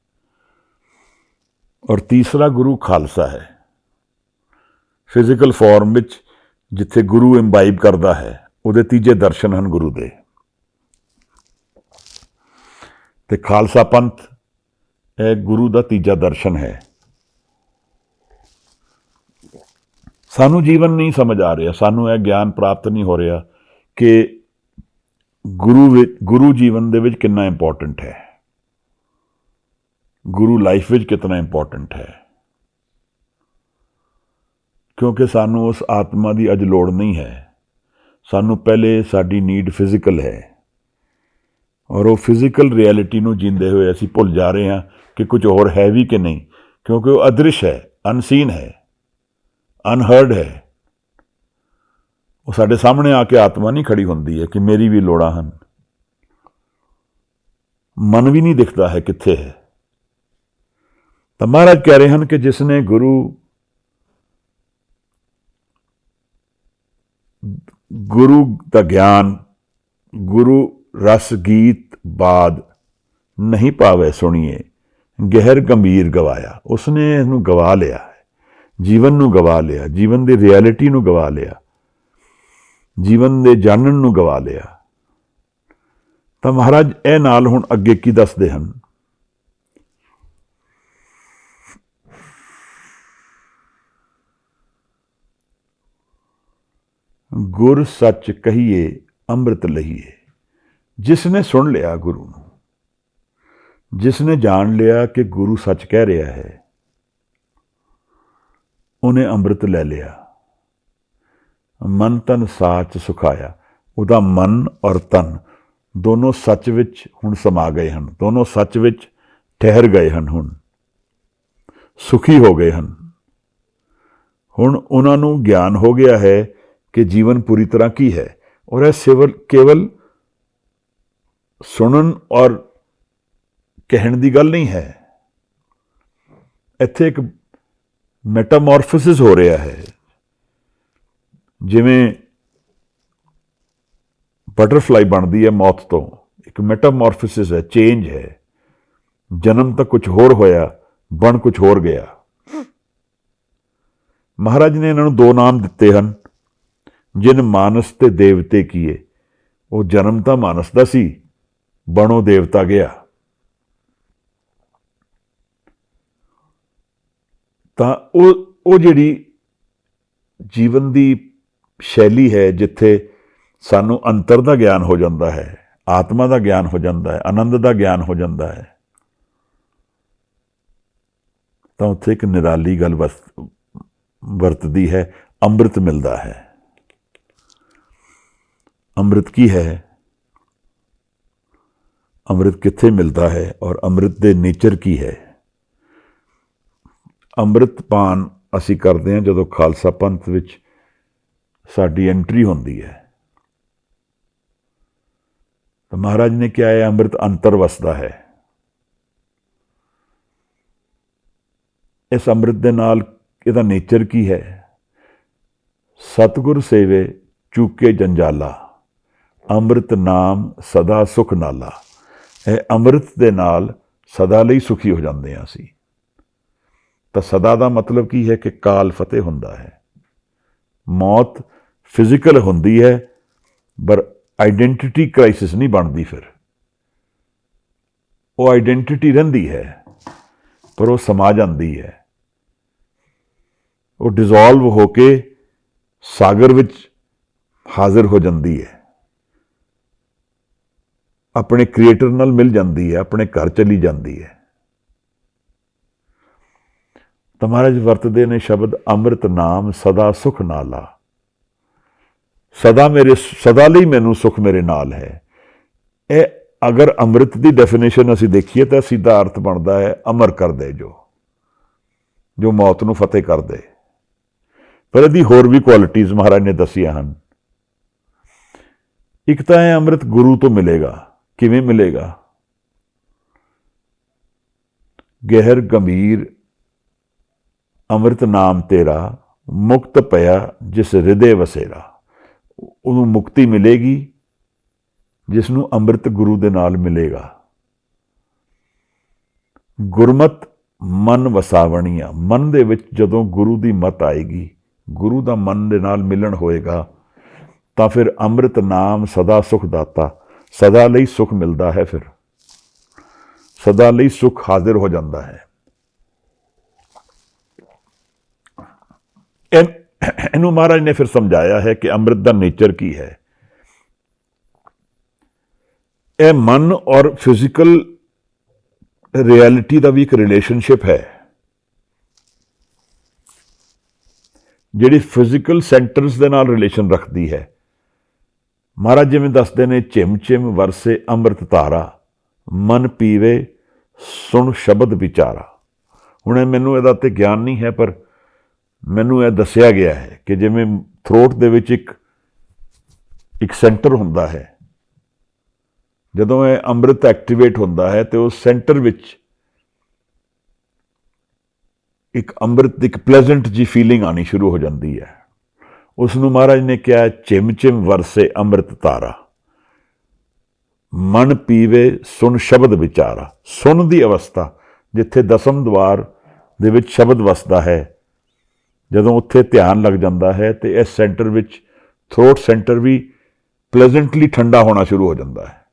ਔਰ ਤੀਸਰਾ ਗੁਰੂ ਖਾਲਸਾ ਹੈ, ਫਿਜ਼ੀਕਲ ਫਾਰਮ ਵਿੱਚ ਜਿੱਥੇ ਗੁਰੂ ਇੰਬਾਈਬ ਕਰਦਾ ਹੈ, ਉਹਦੇ ਤੀਜੇ ਦਰਸ਼ਨ ਹਨ ਗੁਰੂ ਦੇ। ਤੇ ਖਾਲਸਾ ਪੰਥ ਇਹ ਗੁਰੂ ਦਾ ਤੀਜਾ ਦਰਸ਼ਨ ਹੈ। ਸਾਨੂੰ ਜੀਵਨ ਨਹੀਂ ਸਮਝ ਆ ਰਿਹਾ, ਸਾਨੂੰ ਇਹ ਗਿਆਨ ਪ੍ਰਾਪਤ ਨਹੀਂ ਹੋ ਰਿਹਾ ਕਿ ਗੁਰੂ ਜੀਵਨ ਦੇ ਵਿੱਚ ਕਿੰਨਾ ਇੰਪੋਰਟੈਂਟ ਹੈ, ਗੁਰੂ ਲਾਈਫ ਵਿੱਚ ਕਿਤਨਾ ਇੰਪੋਰਟੈਂਟ ਹੈ। ਕਿਉਂਕਿ ਸਾਨੂੰ ਉਸ ਆਤਮਾ ਦੀ ਅੱਜ ਲੋੜ ਨਹੀਂ ਹੈ। ਸਾਨੂੰ ਪਹਿਲੇ ਸਾਡੀ ਨੀਡ ਫਿਜ਼ੀਕਲ ਹੈ, ਔਰ ਉਹ ਫਿਜ਼ੀਕਲ ਰਿਐਲਿਟੀ ਨੂੰ ਜੀਂਦੇ ਹੋਏ ਅਸੀਂ ਭੁੱਲ ਜਾ ਰਹੇ ਹਾਂ ਕਿ ਕੁਝ ਹੋਰ ਹੈ ਵੀ ਕਿ ਨਹੀਂ, ਕਿਉਂਕਿ ਉਹ ਅਦ੍ਰਿਸ਼ ਹੈ, ਅਨਸੀਨ ਹੈ, ਅਨਹਰਡ ਹੈ। ਉਹ ਸਾਡੇ ਸਾਹਮਣੇ ਆ ਕੇ ਆਤਮਾ ਨਹੀਂ ਖੜੀ ਹੁੰਦੀ ਹੈ ਕਿ ਮੇਰੀ ਵੀ ਲੋੜਾਂ ਹਨ। ਮਨ ਵੀ ਨਹੀਂ ਦਿਖਦਾ ਹੈ ਕਿੱਥੇ ਹੈ। ਤਾਂ ਮਹਾਰਾਜ ਕਹਿ ਰਹੇ ਹਨ ਕਿ ਜਿਸ ਨੇ ਗੁਰੂ ਦਾ ਗਿਆਨ, ਗੁਰੂ ਰਸ ਗੀਤ ਬਾਦ ਨਹੀਂ ਭਾਵੇਂ ਸੁਣੀਏ, ਗਹਿਰ ਗੰਭੀਰ ਗਵਾਇਆ। ਉਸਨੇ ਇਹਨੂੰ ਗਵਾ ਲਿਆ ਹੈ, ਜੀਵਨ ਨੂੰ ਗਵਾ ਲਿਆ, ਜੀਵਨ ਦੀ ਰਿਐਲਿਟੀ ਨੂੰ ਗਵਾ ਲਿਆ, ਜੀਵਨ ਦੇ ਜਾਣਨ ਨੂੰ ਗਵਾ ਲਿਆ। ਤਾਂ ਮਹਾਰਾਜ ਇਹ ਨਾਲ ਹੁਣ ਅੱਗੇ ਕੀ ਦੱਸਦੇ ਹਨ? ਗੁਰ ਸੱਚ ਕਹੀਏ ਅੰਮ੍ਰਿਤ ਲਹੀਏ। ਜਿਸ ਨੇ ਸੁਣ ਲਿਆ ਗੁਰੂ ਨੂੰ, ਜਿਸ ਨੇ ਜਾਣ ਲਿਆ ਕਿ ਗੁਰੂ ਸੱਚ ਕਹਿ ਰਿਹਾ ਹੈ, ਉਹਨੇ ਅੰਮ੍ਰਿਤ ਲੈ ਲਿਆ। ਮਨ ਤਨ ਸਾਚ ਸੁਖਾਇਆ। ਉਹਦਾ ਮਨ ਔਰ ਤਨ ਦੋਨੋਂ ਸੱਚ ਵਿੱਚ ਹੁਣ ਸਮਾ ਗਏ ਹਨ, ਦੋਨੋਂ ਸੱਚ ਵਿੱਚ ਠਹਿਰ ਗਏ ਹਨ, ਹੁਣ ਸੁਖੀ ਹੋ ਗਏ ਹਨ। ਹੁਣ ਉਹਨਾਂ ਨੂੰ ਗਿਆਨ ਹੋ ਗਿਆ ਹੈ ਕਿ ਜੀਵਨ ਪੂਰੀ ਤਰ੍ਹਾਂ ਕੀ ਹੈ। ਔਰ ਇਹ ਕੇਵਲ ਸੁਣਨ ਔਰ ਕਹਿਣ ਦੀ ਗੱਲ ਨਹੀਂ ਹੈ। ਇੱਥੇ ਇੱਕ ਮੈਟਾਮੋਰਫੋਸਿਸ ਹੋ ਰਿਹਾ ਹੈ। ਜਿਵੇਂ ਬਟਰਫਲਾਈ ਬਣਦੀ ਹੈ ਮੌਤ ਤੋਂ, ਇੱਕ ਮੈਟਾਮੋਰਫੋਸਿਸ ਹੈ, ਚੇਂਜ ਹੈ। ਜਨਮ ਤਾਂ ਕੁਝ ਹੋਰ ਹੋਇਆ, ਬਣ ਕੁਝ ਹੋਰ ਗਿਆ। ਮਹਾਰਾਜ ਨੇ ਇਹਨਾਂ ਨੂੰ 2 ਨਾਮ ਦਿੱਤੇ ਹਨ। ਜਿਨ ਮਾਨਸ ਤੇ ਦੇਵਤੇ ਕੀਏ। ਉਹ ਜਨਮ ਤਾਂ ਮਾਨਸ ਦਾ ਸੀ, ਬਣੋ ਦੇਵਤਾ ਗਿਆ। ਤਾਂ ਉਹ ਜਿਹੜੀ ਜੀਵਨ ਦੀ ਸ਼ੈਲੀ ਹੈ, ਜਿੱਥੇ ਸਾਨੂੰ ਅੰਤਰ ਦਾ ਗਿਆਨ ਹੋ ਜਾਂਦਾ ਹੈ, ਆਤਮਾ ਦਾ ਗਿਆਨ ਹੋ ਜਾਂਦਾ ਹੈ, ਆਨੰਦ ਦਾ ਗਿਆਨ ਹੋ ਜਾਂਦਾ ਹੈ, ਤਾਂ ਉੱਥੇ ਇੱਕ ਨਿਰਾਲੀ ਗੱਲ ਵਰਤਦੀ ਹੈ, ਅੰਮ੍ਰਿਤ ਮਿਲਦਾ ਹੈ। ਅੰਮ੍ਰਿਤ ਕੀ ਹੈ, ਅੰਮ੍ਰਿਤ ਕਿੱਥੇ ਮਿਲਦਾ ਹੈ, ਔਰ ਅੰਮ੍ਰਿਤ ਦੇ ਨੇਚਰ ਕੀ ਹੈ। ਅੰਮ੍ਰਿਤ ਪਾਨ ਅਸੀਂ ਕਰਦੇ ਹਾਂ ਜਦੋਂ ਖਾਲਸਾ ਪੰਥ ਵਿੱਚ ਸਾਡੀ ਐਂਟਰੀ ਹੁੰਦੀ ਹੈ। ਤਾਂ ਮਹਾਰਾਜ ਨੇ ਕਿਹਾ ਹੈ ਅੰਮ੍ਰਿਤ ਅੰਤਰ ਵਸਦਾ ਹੈ। ਇਸ ਅੰਮ੍ਰਿਤ ਦੇ ਨਾਲ ਇਹਦਾ ਨੇਚਰ ਕੀ ਹੈ, ਸਤਿਗੁਰ ਸੇਵੇ ਚੂਕੇ ਜੰਜਾਲਾ, ਅੰਮ੍ਰਿਤ ਨਾਮ ਸਦਾ ਸੁਖ ਨਾਲਾ। ਇਹ ਅੰਮ੍ਰਿਤ ਦੇ ਨਾਲ ਸਦਾ ਲਈ ਸੁਖੀ ਹੋ ਜਾਂਦੇ ਹਾਂ ਅਸੀਂ। ਤਾਂ ਸਦਾ ਦਾ ਮਤਲਬ ਕੀ ਹੈ ਕਿ ਕਾਲ ਫਤਿਹ ਹੁੰਦਾ ਹੈ। ਮੌਤ ਫਿਜ਼ੀਕਲ ਹੁੰਦੀ ਹੈ, ਪਰ ਆਈਡੈਂਟੀਟੀ ਕ੍ਰਾਈਸਿਸ ਨਹੀਂ ਬਣਦੀ। ਫਿਰ ਉਹ ਆਈਡੈਂਟੀਟੀ ਰਹਿੰਦੀ ਹੈ, ਪਰ ਉਹ ਸਮਾ ਜਾਂਦੀ ਹੈ। ਉਹ ਡਿਜ਼ੋਲਵ ਹੋ ਕੇ ਸਾਗਰ ਵਿੱਚ ਹਾਜ਼ਰ ਹੋ ਜਾਂਦੀ ਹੈ, ਆਪਣੇ ਕ੍ਰੀਏਟਰ ਨਾਲ ਮਿਲ ਜਾਂਦੀ ਹੈ, ਆਪਣੇ ਘਰ ਚਲੀ ਜਾਂਦੀ ਹੈ। ਤਾਂ ਮਹਾਰਾਜ ਵਰਤਦੇ ਨੇ ਸ਼ਬਦ ਅੰਮ੍ਰਿਤ ਨਾਮ ਸਦਾ ਸੁਖ ਨਾਲਾ। ਸਦਾ ਲਈ ਮੈਨੂੰ ਸੁਖ ਮੇਰੇ ਨਾਲ ਹੈ। ਇਹ ਅਗਰ ਅੰਮ੍ਰਿਤ ਦੀ ਡੈਫੀਨੇਸ਼ਨ ਅਸੀਂ ਦੇਖੀਏ ਤਾਂ ਸਿੱਧਾ ਅਰਥ ਬਣਦਾ ਹੈ ਅਮਰ ਕਰ ਦੇ, ਜੋ ਮੌਤ ਨੂੰ ਫਤਿਹ ਕਰ ਦੇ। ਪਰ ਇਹਦੀ ਹੋਰ ਵੀ ਕੁਆਲਿਟੀਜ਼ ਮਹਾਰਾਜ ਨੇ ਦੱਸੀਆਂ ਹਨ। ਇੱਕ ਤਾਂ ਇਹ ਅੰਮ੍ਰਿਤ ਗੁਰੂ ਤੋਂ ਮਿਲੇਗਾ। ਕਿਵੇਂ ਮਿਲੇਗਾ? ਗਹਿਰ ਗੰਭੀਰ ਅੰਮ੍ਰਿਤ ਨਾਮ ਤੇਰਾ, ਮੁਕਤ ਪਿਆ ਜਿਸ ਹਿਰਦੇ ਵਸੇਰਾ। ਉਹਨੂੰ ਮੁਕਤੀ ਮਿਲੇਗੀ ਜਿਸ ਨੂੰ ਅੰਮ੍ਰਿਤ ਗੁਰੂ ਦੇ ਨਾਲ ਮਿਲੇਗਾ। ਗੁਰਮਤ ਮਨ ਵਸਾਵਣੀਆਂ, ਮਨ ਦੇ ਵਿੱਚ ਜਦੋਂ ਗੁਰੂ ਦੀ ਮਤ ਆਏਗੀ, ਗੁਰੂ ਦਾ ਮਨ ਦੇ ਨਾਲ ਮਿਲਣ ਹੋਏਗਾ, ਤਾਂ ਫਿਰ ਅੰਮ੍ਰਿਤ ਨਾਮ ਸਦਾ ਸੁਖ ਦਾਤਾ, ਸਦਾ ਲਈ ਸੁਖ ਮਿਲਦਾ ਹੈ। ਫਿਰ ਸਦਾ ਲਈ ਸੁਖ ਹਾਜ਼ਰ ਹੋ ਜਾਂਦਾ ਹੈ। ਇਹਨੂੰ ਮਹਾਰਾਜ ਨੇ ਫਿਰ ਸਮਝਾਇਆ ਹੈ ਕਿ ਅੰਮ੍ਰਿਤ ਦਾ ਨੇਚਰ ਕੀ ਹੈ। ਇਹ ਮਨ ਔਰ ਫਿਜ਼ੀਕਲ ਰਿਐਲਿਟੀ ਦਾ ਵੀ ਇੱਕ ਰਿਲੇਸ਼ਨਸ਼ਿਪ ਹੈ। ਜਿਹੜੀ ਫਿਜ਼ੀਕਲ ਸੈਂਟਰਸ ਦੇ ਨਾਲ ਰਿਲੇਸ਼ਨ ਰੱਖਦੀ ਹੈ। ਮਹਾਰਾਜ ਜਿਵੇਂ ਦੱਸਦੇ ਨੇ, ਝਿਮ ਝਿਮ ਵਰਸੇ ਅੰਮ੍ਰਿਤ ਧਾਰਾ, ਮਨ ਪੀਵੇ ਸੁਣ ਸ਼ਬਦ ਵਿਚਾਰਾ। ਹੁਣ ਮੈਨੂੰ ਇਹਦਾ ਤੇ ਗਿਆਨ ਨਹੀਂ ਹੈ, ਪਰ ਮੈਨੂੰ ਇਹ ਦੱਸਿਆ ਗਿਆ ਹੈ ਕਿ ਜਿਵੇਂ ਥਰੋਟ ਦੇ ਵਿੱਚ ਇੱਕ ਸੈਂਟਰ ਹੁੰਦਾ ਹੈ, ਜਦੋਂ ਇਹ ਅੰਮ੍ਰਿਤ ਐਕਟੀਵੇਟ ਹੁੰਦਾ ਹੈ ਤੇ ਉਸ ਸੈਂਟਰ ਵਿੱਚ ਇੱਕ ਅੰਮ੍ਰਿਤ ਦੀ ਇੱਕ ਪਲੇਜ਼ੈਂਟ ਜੀ ਫੀਲਿੰਗ ਆਉਣੀ ਸ਼ੁਰੂ ਹੋ ਜਾਂਦੀ ਹੈ। ਉਸ ਨੂੰ ਮਹਾਰਾਜ ਨੇ ਕਿਹਾ ਝਿਮ ਝਿਮ ਵਰਸੇ ਅੰਮ੍ਰਿਤ ਧਾਰਾ, ਮਨ ਪੀਵੇ ਸੁਣ ਸ਼ਬਦ ਵਿਚਾਰਾ। ਸੁਣ ਦੀ ਅਵਸਥਾ, ਜਿੱਥੇ ਦਸਮ ਦੁਆਰ ਦੇ ਵਿੱਚ ਸ਼ਬਦ ਵਸਦਾ ਹੈ, ਜਦੋਂ ਉੱਥੇ ਧਿਆਨ ਲੱਗ ਜਾਂਦਾ ਹੈ ਤੇ ਇਸ ਸੈਂਟਰ ਵਿੱਚ ਥਰੋਟ ਸੈਂਟਰ ਵੀ ਪਲੇਜ਼ੈਂਟਲੀ ਠੰਡਾ ਹੋਣਾ ਸ਼ੁਰੂ ਹੋ ਜਾਂਦਾ ਹੈ।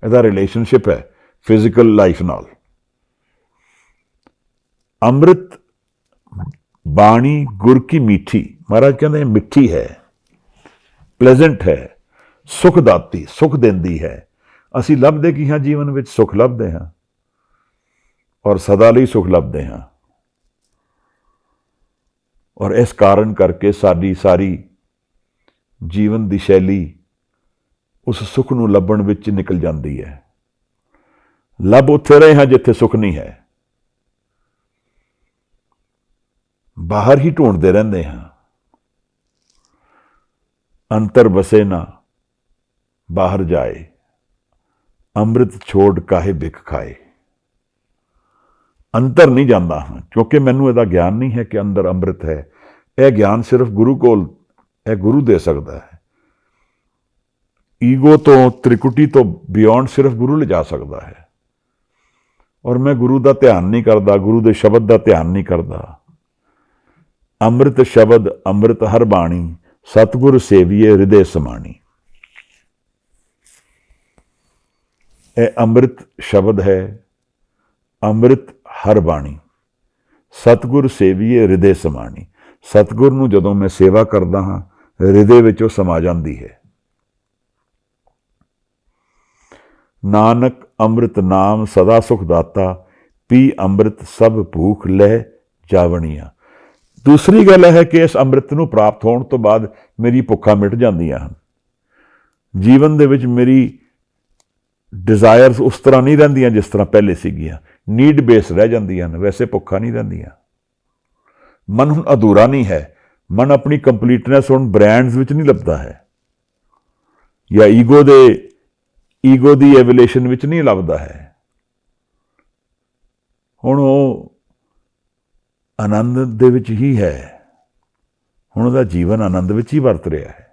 ਇਹਦਾ ਰਿਲੇਸ਼ਨਸ਼ਿਪ ਹੈ ਫਿਜ਼ੀਕਲ ਲਾਈਫ ਨਾਲ। ਅੰਮ੍ਰਿਤ ਬਾਣੀ ਗੁਰ ਕੀ ਮੀਠੀ, ਮਹਾਰਾਜ ਕਹਿੰਦੇ ਮਿੱਠੀ ਹੈ, ਪਲੇਜ਼ੈਂਟ ਹੈ, ਸੁਖ ਦਾਤੀ, ਸੁਖ ਦਿੰਦੀ ਹੈ। ਅਸੀਂ ਲੱਭਦੇ ਕੀ ਹਾਂ? ਜੀਵਨ ਵਿੱਚ ਸੁਖ ਲੱਭਦੇ ਹਾਂ, ਔਰ ਸਦਾ ਲਈ ਸੁਖ ਲੱਭਦੇ ਹਾਂ। ਔਰ ਇਸ ਕਾਰਨ ਕਰਕੇ ਸਾਡੀ ਸਾਰੀ ਜੀਵਨ ਦੀ ਸ਼ੈਲੀ ਉਸ ਸੁਖ ਨੂੰ ਲੱਭਣ ਵਿੱਚ ਨਿਕਲ ਜਾਂਦੀ ਹੈ। ਲੱਭ ਉੱਥੇ ਰਹੇ ਹਾਂ ਜਿੱਥੇ ਸੁਖ ਨਹੀਂ ਹੈ, ਬਾਹਰ ਹੀ ਢੂੰਡਦੇ ਰਹਿੰਦੇ ਹਾਂ। ਅੰਤਰ ਵਸੇ ਨਾ ਬਾਹਰ ਜਾਏ, ਅੰਮ੍ਰਿਤ ਛੋੜ ਕਾਹੇ ਬਿਖ ਖਾਏ। ਅੰਦਰ ਨਹੀਂ ਜਾਂਦਾ ਹਾਂ, ਕਿਉਂਕਿ ਮੈਨੂੰ ਇਹਦਾ ਗਿਆਨ ਨਹੀਂ ਹੈ ਕਿ ਅੰਦਰ ਅੰਮ੍ਰਿਤ ਹੈ। ਇਹ ਗਿਆਨ ਸਿਰਫ ਗੁਰੂ ਕੋਲ, ਇਹ ਗੁਰੂ ਦੇ ਸਕਦਾ ਹੈ। ਈਗੋ ਤੋਂ, ਤ੍ਰਿਕੁਟੀ ਤੋਂ ਬਿਯੋਂਡ ਸਿਰਫ ਗੁਰੂ ਲਿਜਾ ਸਕਦਾ ਹੈ। ਔਰ ਮੈਂ ਗੁਰੂ ਦਾ ਧਿਆਨ ਨਹੀਂ ਕਰਦਾ, ਗੁਰੂ ਦੇ ਸ਼ਬਦ ਦਾ ਧਿਆਨ ਨਹੀਂ ਕਰਦਾ। ਅੰਮ੍ਰਿਤ ਸ਼ਬਦ ਅੰਮ੍ਰਿਤ ਹਰ ਬਾਣੀ, ਸਤਿਗੁਰ ਸੇਵੀਏ ਹਿਰਦੇ ਸਮਾਣੀ। ਇਹ ਅੰਮ੍ਰਿਤ ਸ਼ਬਦ ਹੈ, ਅੰਮ੍ਰਿਤ ਹਰ ਬਾਣੀ, ਸਤਿਗੁਰ ਸੇਵੀਏ ਹਿਰਦੇ ਸਮਾਣੀ। ਸਤਿਗੁਰ ਨੂੰ ਜਦੋਂ ਮੈਂ ਸੇਵਾ ਕਰਦਾ ਹਾਂ, ਹਿਰਦੇ ਵਿੱਚ ਉਹ ਸਮਾ ਜਾਂਦੀ ਹੈ। ਨਾਨਕ ਅੰਮ੍ਰਿਤ ਨਾਮ ਸਦਾ ਸੁਖ ਦਾਤਾ, ਪੀ ਅੰਮ੍ਰਿਤ ਸਭ ਭੂਖ ਲੈ ਜਾਵਣੀਆਂ। ਦੂਸਰੀ ਗੱਲ ਹੈ ਕਿ ਇਸ ਅੰਮ੍ਰਿਤ ਨੂੰ ਪ੍ਰਾਪਤ ਹੋਣ ਤੋਂ ਬਾਅਦ ਮੇਰੀ ਭੁੱਖਾਂ ਮਿਟ ਜਾਂਦੀਆਂ ਹਨ। ਜੀਵਨ ਦੇ ਵਿੱਚ ਮੇਰੀ ਡਿਜ਼ਾਇਰਸ ਉਸ ਤਰ੍ਹਾਂ ਨਹੀਂ ਰਹਿੰਦੀਆਂ ਜਿਸ ਤਰ੍ਹਾਂ ਪਹਿਲੇ ਸੀਗੀਆਂ, ਨੀਡ ਬੇਸ ਰਹਿ ਜਾਂਦੀਆਂ ਹਨ, ਵੈਸੇ ਭੁੱਖਾਂ ਨਹੀਂ ਰਹਿੰਦੀਆਂ। ਮਨ ਹੁਣ ਅਧੂਰਾ ਨਹੀਂ ਹੈ, ਮਨ ਆਪਣੀ ਕੰਪਲੀਟਨੈਸ ਹੁਣ ਬ੍ਰਾਂਡਸ ਵਿੱਚ ਨਹੀਂ ਲੱਭਦਾ ਹੈ ਜਾਂ ਈਗੋ ਦੀ ਐਵੋਲੂਸ਼ਨ ਵਿੱਚ ਨਹੀਂ ਲੱਭਦਾ ਹੈ। ਹੁਣ ਉਹ ਆਨੰਦ ਦੇ ਵਿੱਚ ਹੀ ਹੈ, ਹੁਣ ਉਹਦਾ ਜੀਵਨ ਆਨੰਦ ਵਿੱਚ ਹੀ ਵਰਤ ਰਿਹਾ ਹੈ।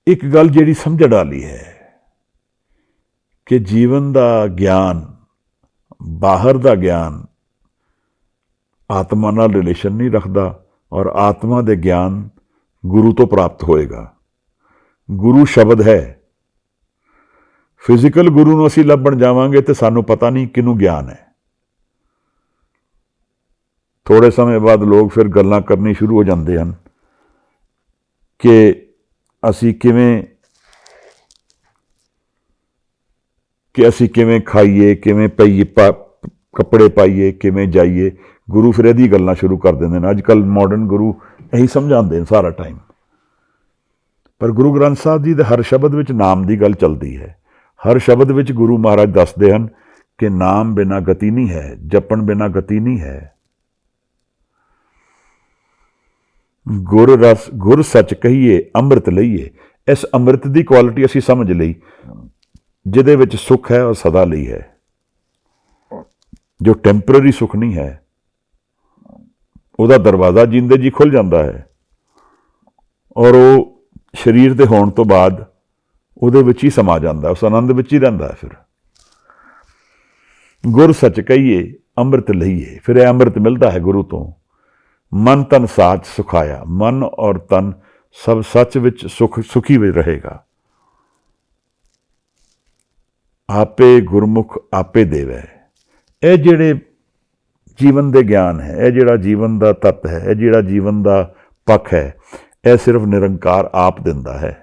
ਇੱਕ ਗੱਲ ਜਿਹੜੀ ਸਮਝਣ ਵਾਲੀ ਹੈ ਕਿ ਜੀਵਨ ਦਾ ਗਿਆਨ, ਬਾਹਰ ਦਾ ਗਿਆਨ ਆਤਮਾ ਨਾਲ ਰਿਲੇਸ਼ਨ ਨਹੀਂ ਰੱਖਦਾ ਔਰ ਆਤਮਾ ਦੇ ਗਿਆਨ ਗੁਰੂ ਤੋਂ ਪ੍ਰਾਪਤ ਹੋਏਗਾ। ਗੁਰੂ ਸ਼ਬਦ ਹੈ। ਫਿਜ਼ੀਕਲ ਗੁਰੂ ਨੂੰ ਅਸੀਂ ਲੱਭਣ ਜਾਵਾਂਗੇ ਤੇ ਸਾਨੂੰ ਪਤਾ ਨਹੀਂ ਕਿਹਨੂੰ ਗਿਆਨ ਹੈ। ਥੋੜੇ ਸਮੇਂ ਬਾਅਦ ਲੋਕ ਫਿਰ ਗੱਲਾਂ ਕਰਨੀ ਸ਼ੁਰੂ ਹੋ ਜਾਂਦੇ ਹਨ ਕਿ ਅਸੀਂ ਕਿਵੇਂ ਖਾਈਏ, ਕਿਵੇਂ ਪਈਏ, ਕੱਪੜੇ ਪਾਈਏ, ਕਿਵੇਂ ਜਾਈਏ। ਗੁਰੂ ਫਿਰ ਇਹਦੀ ਗੱਲਾਂ ਸ਼ੁਰੂ ਕਰ ਦਿੰਦੇ ਨੇ। ਅੱਜ ਕੱਲ੍ਹ ਮਾਡਰਨ ਗੁਰੂ ਇਹੀ ਸਮਝਾਉਂਦੇ ਨੇ ਸਾਰਾ ਟਾਈਮ। ਪਰ ਗੁਰੂ ਗ੍ਰੰਥ ਸਾਹਿਬ ਜੀ ਦੇ ਹਰ ਸ਼ਬਦ ਵਿੱਚ ਨਾਮ ਦੀ ਗੱਲ ਚੱਲਦੀ ਹੈ। ਹਰ ਸ਼ਬਦ ਵਿੱਚ ਗੁਰੂ ਮਹਾਰਾਜ ਦੱਸਦੇ ਹਨ ਕਿ ਨਾਮ ਬਿਨਾਂ ਗਤੀ ਨਹੀਂ ਹੈ, ਜਪਣ ਬਿਨਾਂ ਗਤੀ ਨਹੀਂ ਹੈ। ਗੁਰ ਰਸ ਗੁਰ ਸੱਚ ਕਹੀਏ ਅੰਮ੍ਰਿਤ ਲਈਏ। ਇਸ ਅੰਮ੍ਰਿਤ ਦੀ ਕੁਆਲਿਟੀ ਅਸੀਂ ਸਮਝ ਲਈ, ਜਿਹਦੇ ਵਿੱਚ ਸੁੱਖ ਹੈ ਉਹ ਸਦਾ ਲਈ ਹੈ, ਜੋ ਟੈਂਪਰਰੀ ਸੁੱਖ ਨਹੀਂ ਹੈ। ਉਹਦਾ ਦਰਵਾਜ਼ਾ ਜਿੰਦੇ ਜੀ ਖੁੱਲ ਜਾਂਦਾ ਹੈ ਔਰ ਉਹ ਸਰੀਰ ਦੇ ਹੋਣ ਤੋਂ ਬਾਅਦ ਉਹਦੇ ਵਿੱਚ ਹੀ ਸਮਾ ਜਾਂਦਾ, ਉਸ ਆਨੰਦ ਵਿੱਚ ਹੀ ਰਹਿੰਦਾ ਹੈ। ਫਿਰ ਗੁਰ ਸੱਚ ਕਹੀਏ ਅੰਮ੍ਰਿਤ ਲਈਏ, ਫਿਰ ਇਹ ਅੰਮ੍ਰਿਤ ਮਿਲਦਾ ਹੈ ਗੁਰੂ ਤੋਂ। ਮਨ ਤਨ ਸਾਚ ਸੁਖਾਇਆ, ਮਨ ਔਰ ਤਨ ਸਭ ਸੱਚ ਵਿੱਚ ਸੁਖੀ ਵਿੱਚ ਰਹੇਗਾ। ਆਪੇ ਗੁਰਮੁਖ ਆਪੇ ਦੇਵੈ। ਇਹ ਜਿਹੜੇ ਜੀਵਨ ਦੇ ਗਿਆਨ ਹੈ, ਇਹ ਜਿਹੜਾ ਜੀਵਨ ਦਾ ਤੱਤ ਹੈ, ਇਹ ਜਿਹੜਾ ਜੀਵਨ ਦਾ ਪੱਖ ਹੈ, ਇਹ ਸਿਰਫ ਨਿਰੰਕਾਰ ਆਪ ਦਿੰਦਾ ਹੈ,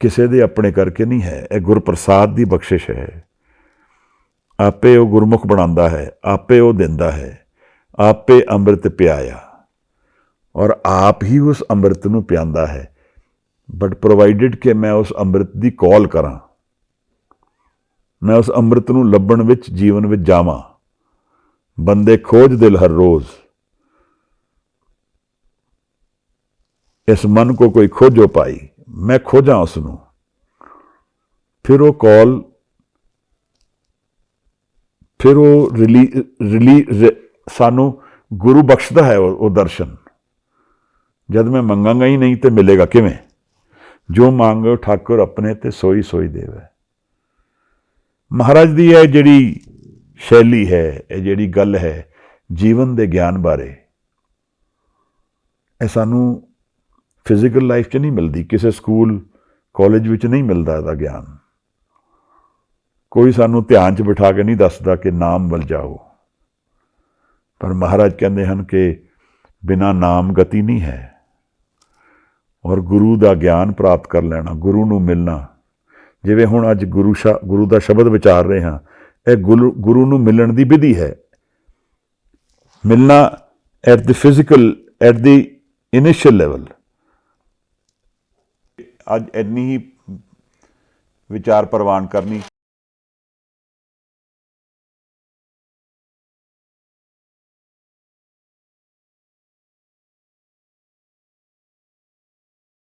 ਕਿਸੇ ਦੇ ਆਪਣੇ ਕਰਕੇ ਨਹੀਂ ਹੈ। ਇਹ ਗੁਰਪ੍ਰਸਾਦ ਦੀ ਬਖਸ਼ਿਸ਼ ਹੈ। ਆਪੇ ਉਹ ਗੁਰਮੁਖ ਬਣਾਉਂਦਾ ਹੈ, ਆਪੇ ਉਹ ਦਿੰਦਾ ਹੈ। ਆਪੇ ਅੰਮ੍ਰਿਤ ਪਿਆਇਆ ਔਰ ਆਪ ਹੀ ਉਸ ਅੰਮ੍ਰਿਤ ਨੂੰ ਪਿਆਂਦਾ ਹੈ। ਬਟ ਪ੍ਰੋਵਾਈਡਡ ਕਿ ਮੈਂ ਉਸ ਅੰਮ੍ਰਿਤ ਦੀ ਕਾਲ ਕਰਾਂ, ਮੈਂ ਉਸ ਅੰਮ੍ਰਿਤ ਨੂੰ ਲੱਭਣ ਵਿੱਚ ਜੀਵਨ ਵਿੱਚ ਜਾਵਾਂ। ਬੰਦੇ ਖੋਜ ਦਿਲ ਹਰ ਰੋਜ਼, ਇਸ ਮਨ ਕੋ ਕੋਈ ਖੋਜੋ ਪਾਈ। ਮੈਂ ਖੋਜਾਂ ਉਸ ਨੂੰ, ਫਿਰ ਉਹ ਕਾਲ, ਫਿਰ ਉਹ ਸਾਨੂੰ ਗੁਰੂ ਬਖਸ਼ਦਾ ਹੈ ਉਹ ਦਰਸ਼ਨ। ਜਦ ਮੈਂ ਮੰਗਾਂਗਾ ਹੀ ਨਹੀਂ ਤੇ ਮਿਲੇਗਾ ਕਿਵੇਂ? ਜੋ ਮੰਗੋ ਠਾਕੁਰ ਆਪਣੇ ਤੇ ਸੋਈ ਸੋਈ ਦੇਵੇ। ਮਹਾਰਾਜ ਦੀ ਇਹ ਜਿਹੜੀ ਸ਼ੈਲੀ ਹੈ, ਇਹ ਜਿਹੜੀ ਗੱਲ ਹੈ ਜੀਵਨ ਦੇ ਗਿਆਨ ਬਾਰੇ, ਇਹ ਸਾਨੂੰ ਫਿਜ਼ੀਕਲ ਲਾਈਫ 'ਚ ਨਹੀਂ ਮਿਲਦੀ, ਕਿਸੇ ਸਕੂਲ ਕਾਲਜ ਵਿੱਚ ਨਹੀਂ ਮਿਲਦਾ ਇਹਦਾ ਗਿਆਨ। ਕੋਈ ਸਾਨੂੰ ਧਿਆਨ 'ਚ ਬਿਠਾ ਕੇ ਨਹੀਂ ਦੱਸਦਾ ਕਿ ਨਾਮ ਵੱਲ ਜਾਓ। ਪਰ ਮਹਾਰਾਜ ਕਹਿੰਦੇ ਹਨ ਕਿ ਬਿਨਾਂ ਨਾਮ ਗਤੀ ਨਹੀਂ ਹੈ। ਔਰ ਗੁਰੂ ਦਾ ਗਿਆਨ ਪ੍ਰਾਪਤ ਕਰ ਲੈਣਾ, ਗੁਰੂ ਨੂੰ ਮਿਲਣਾ। ਜਿਵੇਂ ਹੁਣ ਅੱਜ ਗੁਰੂ ਦਾ ਸ਼ਬਦ ਵਿਚਾਰ ਰਹੇ ਹਾਂ, ਇਹ ਗੁਰੂ ਨੂੰ ਮਿਲਣ ਦੀ ਵਿਧੀ ਹੈ। ਮਿਲਣਾ at the physical, at the initial level. ਅੱਜ ਇੰਨੀ ਹੀ ਵਿਚਾਰ ਪ੍ਰਵਾਨ ਕਰਨੀ।